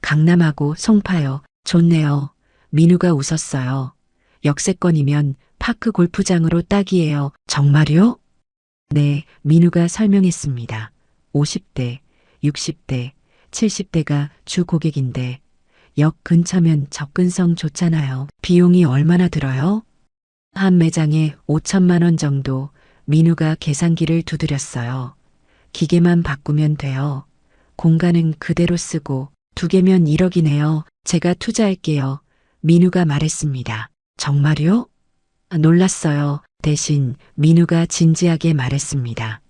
강남하고 송파요. 좋네요. 민우가 웃었어요. 역세권이면 파크 골프장으로 딱이에요. 정말요? 네, 민우가 설명했습니다. 50대, 60대, 70대가 주 고객인데 역 근처면 접근성 좋잖아요. 비용이 얼마나 들어요? 한 매장에 5천만 원 정도. 민우가 계산기를 두드렸어요. 기계만 바꾸면 돼요. 공간은 그대로 쓰고 2개면 1억이네요. 제가 투자할게요. 민우가 말했습니다. 정말요? 놀랐어요. 대신 민우가 진지하게 말했습니다.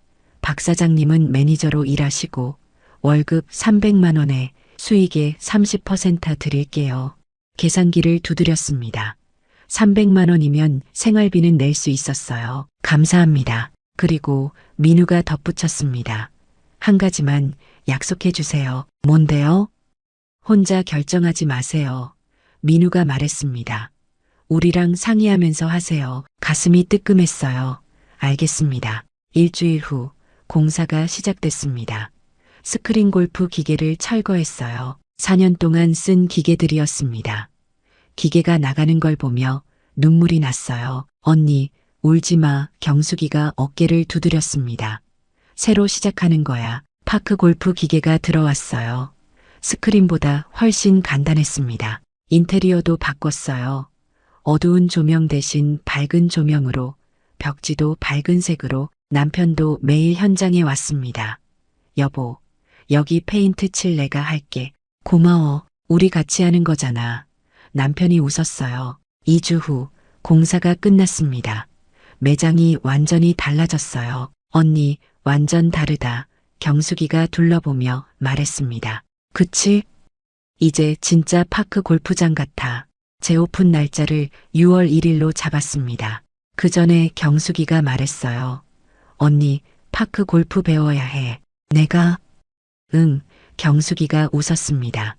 박 사장님은 매니저로 일하시고 월급 300만 원에 수익의 30% 드릴게요. 계산기를 두드렸습니다. 300만 원이면 생활비는 낼 수 있었어요. 감사합니다. 그리고 민우가 덧붙였습니다. 한 가지만 약속해 주세요. 뭔데요? 혼자 결정하지 마세요. 민우가 말했습니다. 우리랑 상의하면서 하세요. 가슴이 뜨끔했어요. 알겠습니다. 일주일 후 공사가 시작됐습니다. 스크린 골프 기계를 철거했어요. 4년 동안 쓴 기계들이었습니다. 기계가 나가는 걸 보며 눈물이 났어요. 언니, 울지 마. 경숙이가 어깨를 두드렸습니다. 새로 시작하는 거야. 파크 골프 기계가 들어왔어요. 스크린보다 훨씬 간단했습니다. 인테리어도 바꿨어요. 어두운 조명 대신 밝은 조명으로, 벽지도 밝은 색으로. 남편도 매일 현장에 왔습니다. 여보, 여기 페인트 칠 내가 할게. 고마워. 우리 같이 하는 거잖아. 남편이 웃었어요. 2주 후 공사가 끝났습니다. 매장이 완전히 달라졌어요. 언니, 완전 다르다. 경숙이가 둘러보며 말했습니다. 그치? 이제 진짜 파크 골프장 같아. 재오픈 날짜를 6월 1일로 잡았습니다. 그 전에 경숙이가 말했어요. 언니, 파크 골프 배워야 해. 내가? 응, 경숙이가 웃었습니다.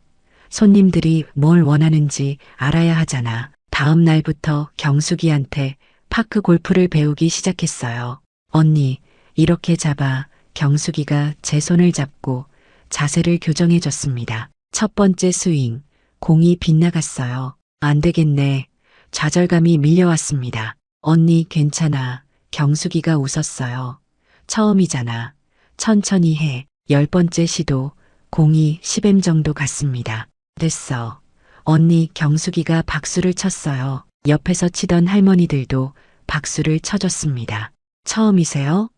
손님들이 뭘 원하는지 알아야 하잖아. 다음 날부터 경숙이한테 파크 골프를 배우기 시작했어요. 언니, 이렇게 잡아. 경숙이가 제 손을 잡고 자세를 교정해 줬습니다. 첫 번째 스윙, 공이 빗나갔어요. 안 되겠네. 좌절감이 밀려왔습니다. 언니, 괜찮아. 경숙이가 웃었어요. 처음이잖아. 천천히 해. 10번째 시도, 공이 10m 정도 갔습니다. 됐어. 언니, 경숙이가 박수를 쳤어요. 옆에서 치던 할머니들도 박수를 쳐줬습니다. 처음이세요?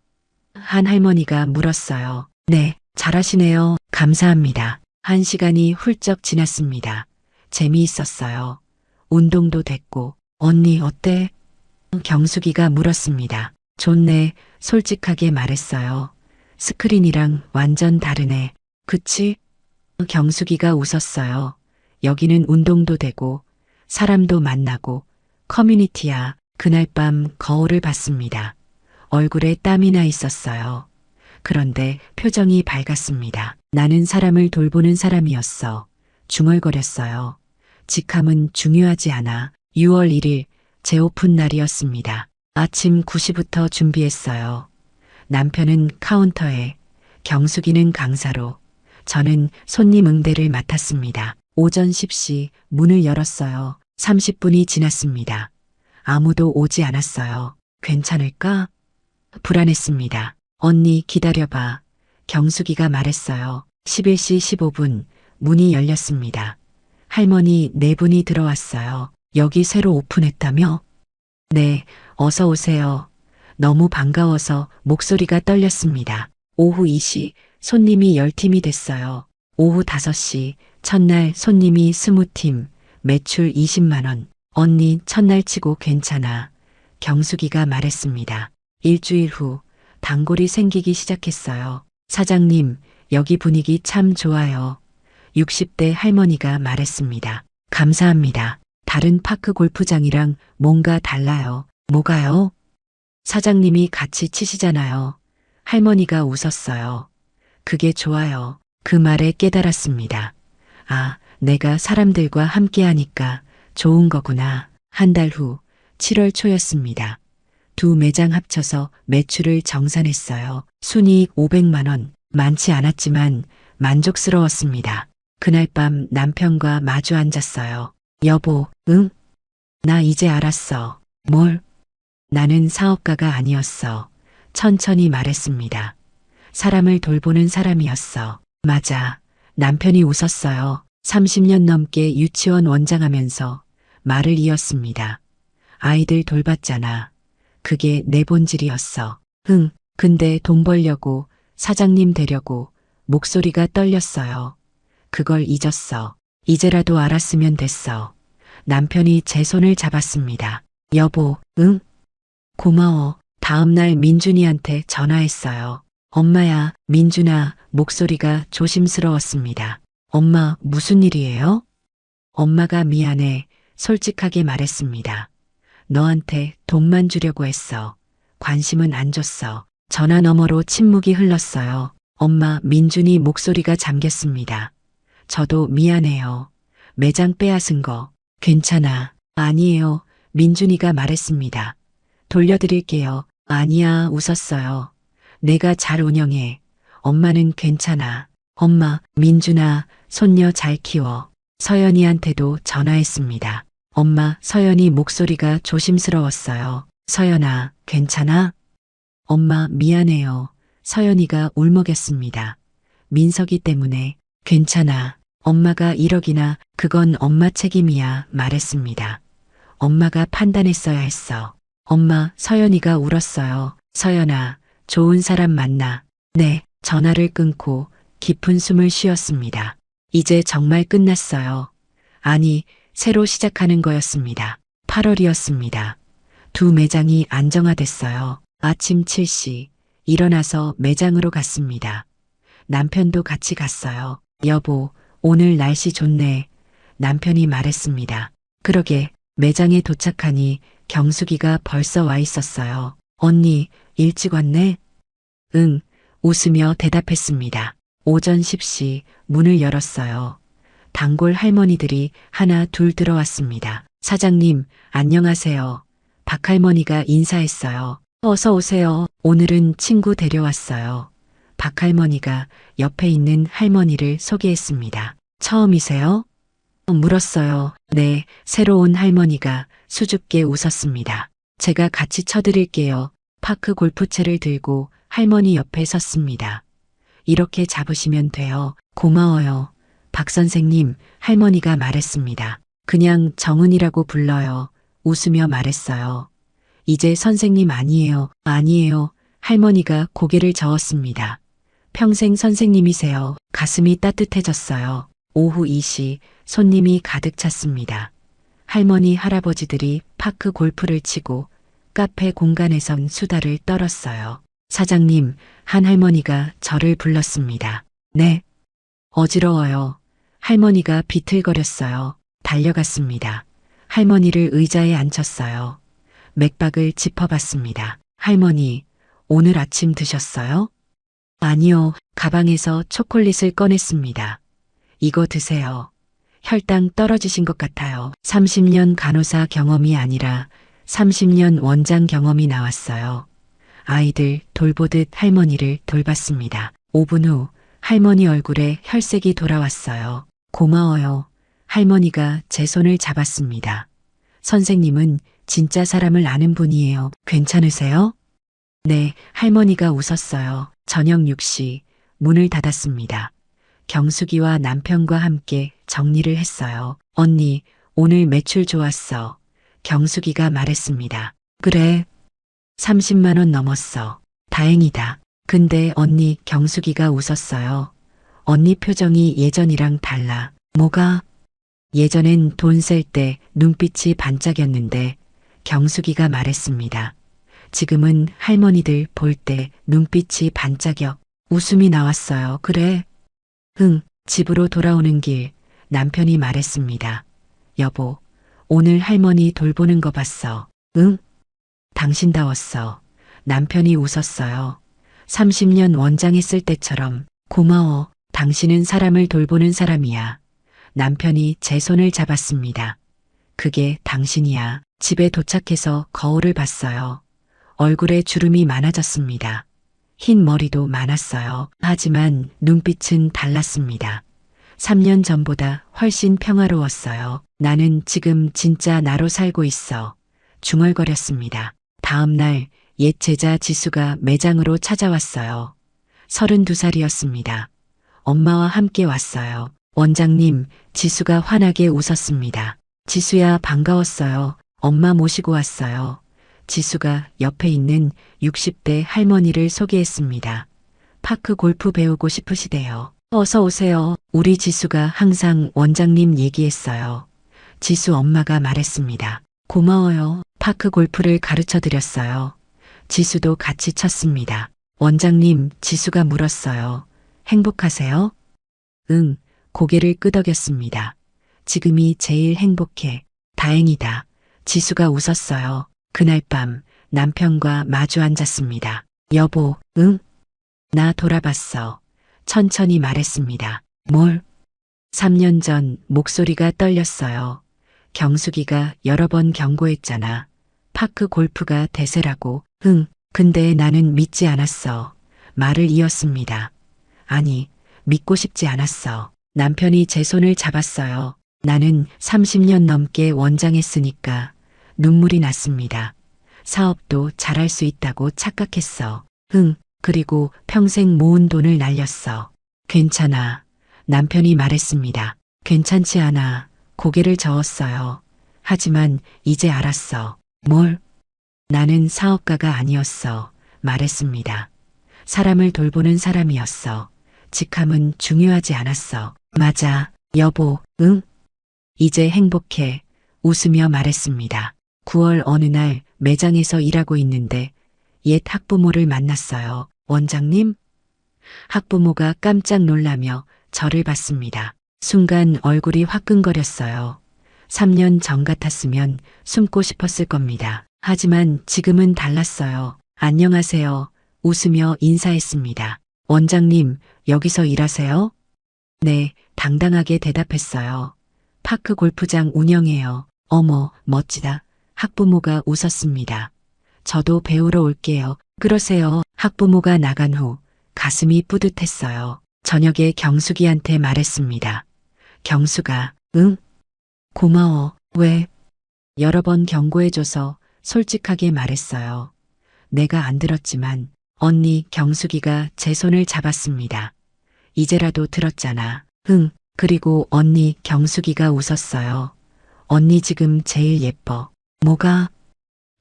한 할머니가 물었어요. 네, 잘하시네요. 감사합니다. 1시간이 훌쩍 지났습니다. 재미있었어요. 운동도 됐고. 언니, 어때? 경숙이가 물었습니다. 좋네. 솔직하게 말했어요. 스크린이랑 완전 다르네. 그치? 경숙이가 웃었어요. 여기는 운동도 되고 사람도 만나고 커뮤니티야. 그날 밤 거울을 봤습니다. 얼굴에 땀이 나 있었어요. 그런데 표정이 밝았습니다. 나는 사람을 돌보는 사람이었어. 중얼거렸어요. 직함은 중요하지 않아. 6월 1일 재오픈 날이었습니다. 아침 9시부터 준비했어요. 남편은 카운터에, 경숙이는 강사로, 저는 손님 응대를 맡았습니다. 오전 10시 문을 열었어요. 30분이 지났습니다. 아무도 오지 않았어요. 괜찮을까? 불안했습니다. 언니, 기다려봐. 경숙이가 말했어요. 11시 15분 문이 열렸습니다. 할머니 4분이 들어왔어요. 여기 새로 오픈했다며? 네, 어서 오세요. 너무 반가워서 목소리가 떨렸습니다. 오후 2시 손님이 10팀이 됐어요. 오후 5시 첫날 손님이 20팀, 매출 20만 원. 언니 첫날 치고 괜찮아. 경숙이가 말했습니다. 일주일 후 단골이 생기기 시작했어요. 사장님, 여기 분위기 참 좋아요. 60대 할머니가 말했습니다. 감사합니다. 다른 파크 골프장이랑 뭔가 달라요. 뭐가요? 사장님이 같이 치시잖아요. 할머니가 웃었어요. 그게 좋아요. 그 말에 깨달았습니다. 아, 내가 사람들과 함께 하니까 좋은 거구나. 한 달 후, 7월 초였습니다. 두 매장 합쳐서 매출을 정산했어요. 순이익 500만 원. 많지 않았지만 만족스러웠습니다. 그날 밤 남편과 마주 앉았어요. 여보, 응? 나 이제 알았어. 뭘? 나는 사업가가 아니었어. 천천히 말했습니다. 사람을 돌보는 사람이었어. 맞아. 남편이 웃었어요. 30년 넘게 유치원 원장하면서 말을 이었습니다. 아이들 돌봤잖아. 그게 내 본질이었어. 응, 근데 돈 벌려고, 사장님 되려고 목소리가 떨렸어요. 그걸 잊었어. 이제라도 알았으면 됐어. 남편이 제 손을 잡았습니다. 여보, 응? 고마워. 다음날 민준이한테 전화했어요. 엄마야, 민준아, 목소리가 조심스러웠습니다. 엄마, 무슨 일이에요? 엄마가 미안해. 솔직하게 말했습니다. 너한테 돈만 주려고 했어. 관심은 안 줬어. 전화 너머로 침묵이 흘렀어요. 엄마, 민준이 목소리가 잠겼습니다. 저도 미안해요. 매장 빼앗은 거. 괜찮아. 아니에요. 민준이가 말했습니다. 돌려드릴게요. 아니야, 웃었어요. 내가 잘 운영해. 엄마는 괜찮아. 엄마, 민준아, 손녀 잘 키워. 서연이한테도 전화했습니다. 엄마, 서연이 목소리가 조심스러웠어요. 서연아, 괜찮아? 엄마, 미안해요. 서연이가 울먹였습니다. 민석이 때문에. 괜찮아. 엄마가 1억이나 그건 엄마 책임이야 말했습니다. 엄마가 판단했어야 했어. 엄마, 서연이가 울었어요. 서연아, 좋은 사람 만나. 네, 전화를 끊고 깊은 숨을 쉬었습니다. 이제 정말 끝났어요. 아니, 새로 시작하는 거였습니다. 8월이었습니다. 두 매장이 안정화됐어요. 아침 7시 일어나서 매장으로 갔습니다. 남편도 같이 갔어요. 여보, 오늘 날씨 좋네. 남편이 말했습니다. 그러게 매장에 도착하니 경숙이가 벌써 와 있었어요. 언니, 일찍 왔네? 응, 웃으며 대답했습니다. 오전 10시 문을 열었어요. 단골 할머니들이 하나 둘 들어왔습니다. 사장님, 안녕하세요. 박 할머니가 인사했어요. 어서 오세요. 오늘은 친구 데려왔어요. 박 할머니가 옆에 있는 할머니를 소개했습니다. 처음이세요? 물었어요. 네, 새로운 할머니가 수줍게 웃었습니다. 제가 같이 쳐드릴게요. 파크 골프채를 들고 할머니 옆에 섰습니다. 이렇게 잡으시면 돼요. 고마워요. 박 선생님, 할머니가 말했습니다. 그냥 정은이라고 불러요. 웃으며 말했어요. 이제 선생님 아니에요. 아니에요. 할머니가 고개를 저었습니다. 평생 선생님이세요. 가슴이 따뜻해졌어요. 오후 2시 손님이 가득 찼습니다. 할머니, 할아버지들이 파크 골프를 치고 카페 공간에선 수다를 떨었어요. 사장님, 한 할머니가 저를 불렀습니다. 네. 어지러워요. 할머니가 비틀거렸어요. 달려갔습니다. 할머니를 의자에 앉혔어요. 맥박을 짚어봤습니다. 할머니, 오늘 아침 드셨어요? 아니요. 가방에서 초콜릿을 꺼냈습니다. 이거 드세요. 혈당 떨어지신 것 같아요. 30년 간호사 경험이 아니라 30년 원장 경험이 나왔어요. 아이들 돌보듯 할머니를 돌봤습니다. 5분 후 할머니 얼굴에 혈색이 돌아왔어요. 고마워요. 할머니가 제 손을 잡았습니다. 선생님은 진짜 사람을 아는 분이에요. 괜찮으세요? 네, 할머니가 웃었어요. 저녁 6시 문을 닫았습니다. 경숙이와 남편과 함께 정리를 했어요. 언니, 오늘 매출 좋았어. 경숙이가 말했습니다. 그래. 30만 원 넘었어. 다행이다. 근데 언니, 경숙이가 웃었어요. 언니 표정이 예전이랑 달라. 뭐가? 예전엔 돈 셀 때 눈빛이 반짝였는데 경숙이가 말했습니다. 지금은 할머니들 볼 때 눈빛이 반짝여. 웃음이 나왔어요. 그래? 응. 집으로 돌아오는 길 남편이 말했습니다. 여보, 오늘 할머니 돌보는 거 봤어. 응? 당신다웠어. 남편이 웃었어요. 30년 원장했을 때처럼. 고마워. 당신은 사람을 돌보는 사람이야. 남편이 제 손을 잡았습니다. 그게 당신이야. 집에 도착해서 거울을 봤어요. 얼굴에 주름이 많아졌습니다. 흰 머리도 많았어요. 하지만 눈빛은 달랐습니다. 3년 전보다 훨씬 평화로웠어요. 나는 지금 진짜 나로 살고 있어. 중얼거렸습니다. 다음 날 옛 제자 지수가 매장으로 찾아왔어요. 32살이었습니다. 엄마와 함께 왔어요. 원장님, 지수가 환하게 웃었습니다. 지수야, 반가웠어요. 엄마 모시고 왔어요. 지수가 옆에 있는 60대 할머니를 소개했습니다. 파크 골프 배우고 싶으시대요. 어서 오세요. 우리 지수가 항상 원장님 얘기했어요. 지수 엄마가 말했습니다. 고마워요. 파크 골프를 가르쳐 드렸어요. 지수도 같이 쳤습니다. 원장님, 지수가 물었어요. 행복하세요? 응, 고개를 끄덕였습니다. 지금이 제일 행복해. 다행이다. 지수가 웃었어요. 그날 밤 남편과 마주 앉았습니다. 여보, 응? 나 돌아봤어. 천천히 말했습니다. 뭘? 3년 전 목소리가 떨렸어요. 경숙이가 여러 번 경고했잖아. 파크 골프가 대세라고. 응, 근데 나는 믿지 않았어. 말을 이었습니다. 아니, 믿고 싶지 않았어. 남편이 제 손을 잡았어요. 나는 30년 넘게 원장했으니까 눈물이 났습니다. 사업도 잘할 수 있다고 착각했어. 그리고 평생 모은 돈을 날렸어. 괜찮아. 남편이 말했습니다. 괜찮지 않아. 고개를 저었어요. 하지만 이제 알았어. 뭘? 나는 사업가가 아니었어. 말했습니다. 사람을 돌보는 사람이었어. 직함은 중요하지 않았어. 맞아. 여보, 응? 이제 행복해. 웃으며 말했습니다. 9월 어느 날 매장에서 일하고 있는데 옛 학부모를 만났어요. 원장님? 학부모가 깜짝 놀라며 저를 봤습니다. 순간 얼굴이 화끈거렸어요. 3년 전 같았으면 숨고 싶었을 겁니다. 하지만 지금은 달랐어요. 안녕하세요. 웃으며 인사했습니다. 원장님, 여기서 일하세요? 네, 당당하게 대답했어요. 파크 골프장 운영해요. 어머, 멋지다. 학부모가 웃었습니다. 저도 배우러 올게요. 그러세요. 학부모가 나간 후 가슴이 뿌듯했어요. 저녁에 경숙이한테 말했습니다. 경숙아, 응? 고마워. 왜? 여러 번 경고해줘서 솔직하게 말했어요. 내가 안 들었지만 언니 경숙이가 제 손을 잡았습니다. 이제라도 들었잖아. 그리고 언니 경숙이가 웃었어요. 언니 지금 제일 예뻐. 뭐가?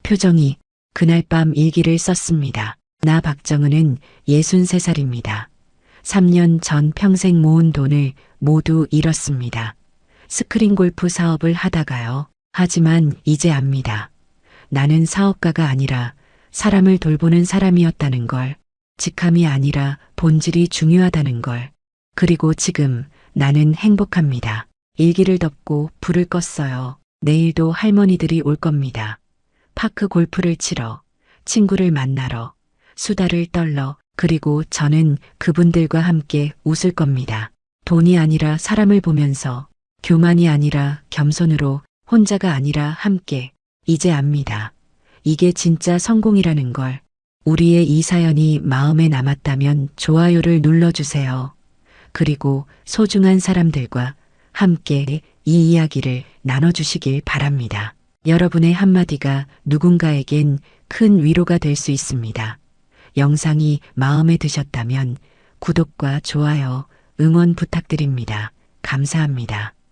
표정이. 그날 밤 일기를 썼습니다. 나 박정은은 63살입니다. 3년 전 평생 모은 돈을 모두 잃었습니다. 스크린 골프 사업을 하다가요. 하지만 이제 압니다. 나는 사업가가 아니라 사람을 돌보는 사람이었다는 걸. 직함이 아니라 본질이 중요하다는 걸. 그리고 지금 나는 행복합니다. 일기를 덮고 불을 껐어요. 내일도 할머니들이 올 겁니다. 파크 골프를 치러, 친구를 만나러, 수다를 떨러, 그리고 저는 그분들과 함께 웃을 겁니다. 돈이 아니라 사람을 보면서, 교만이 아니라 겸손으로, 혼자가 아니라 함께. 이제 압니다. 이게 진짜 성공이라는 걸. 우리의 이 사연이 마음에 남았다면 좋아요를 눌러주세요. 그리고 소중한 사람들과 함께 이 이야기를 나눠주시길 바랍니다. 여러분의 한마디가 누군가에겐 큰 위로가 될 수 있습니다. 영상이 마음에 드셨다면 구독과 좋아요, 응원 부탁드립니다. 감사합니다.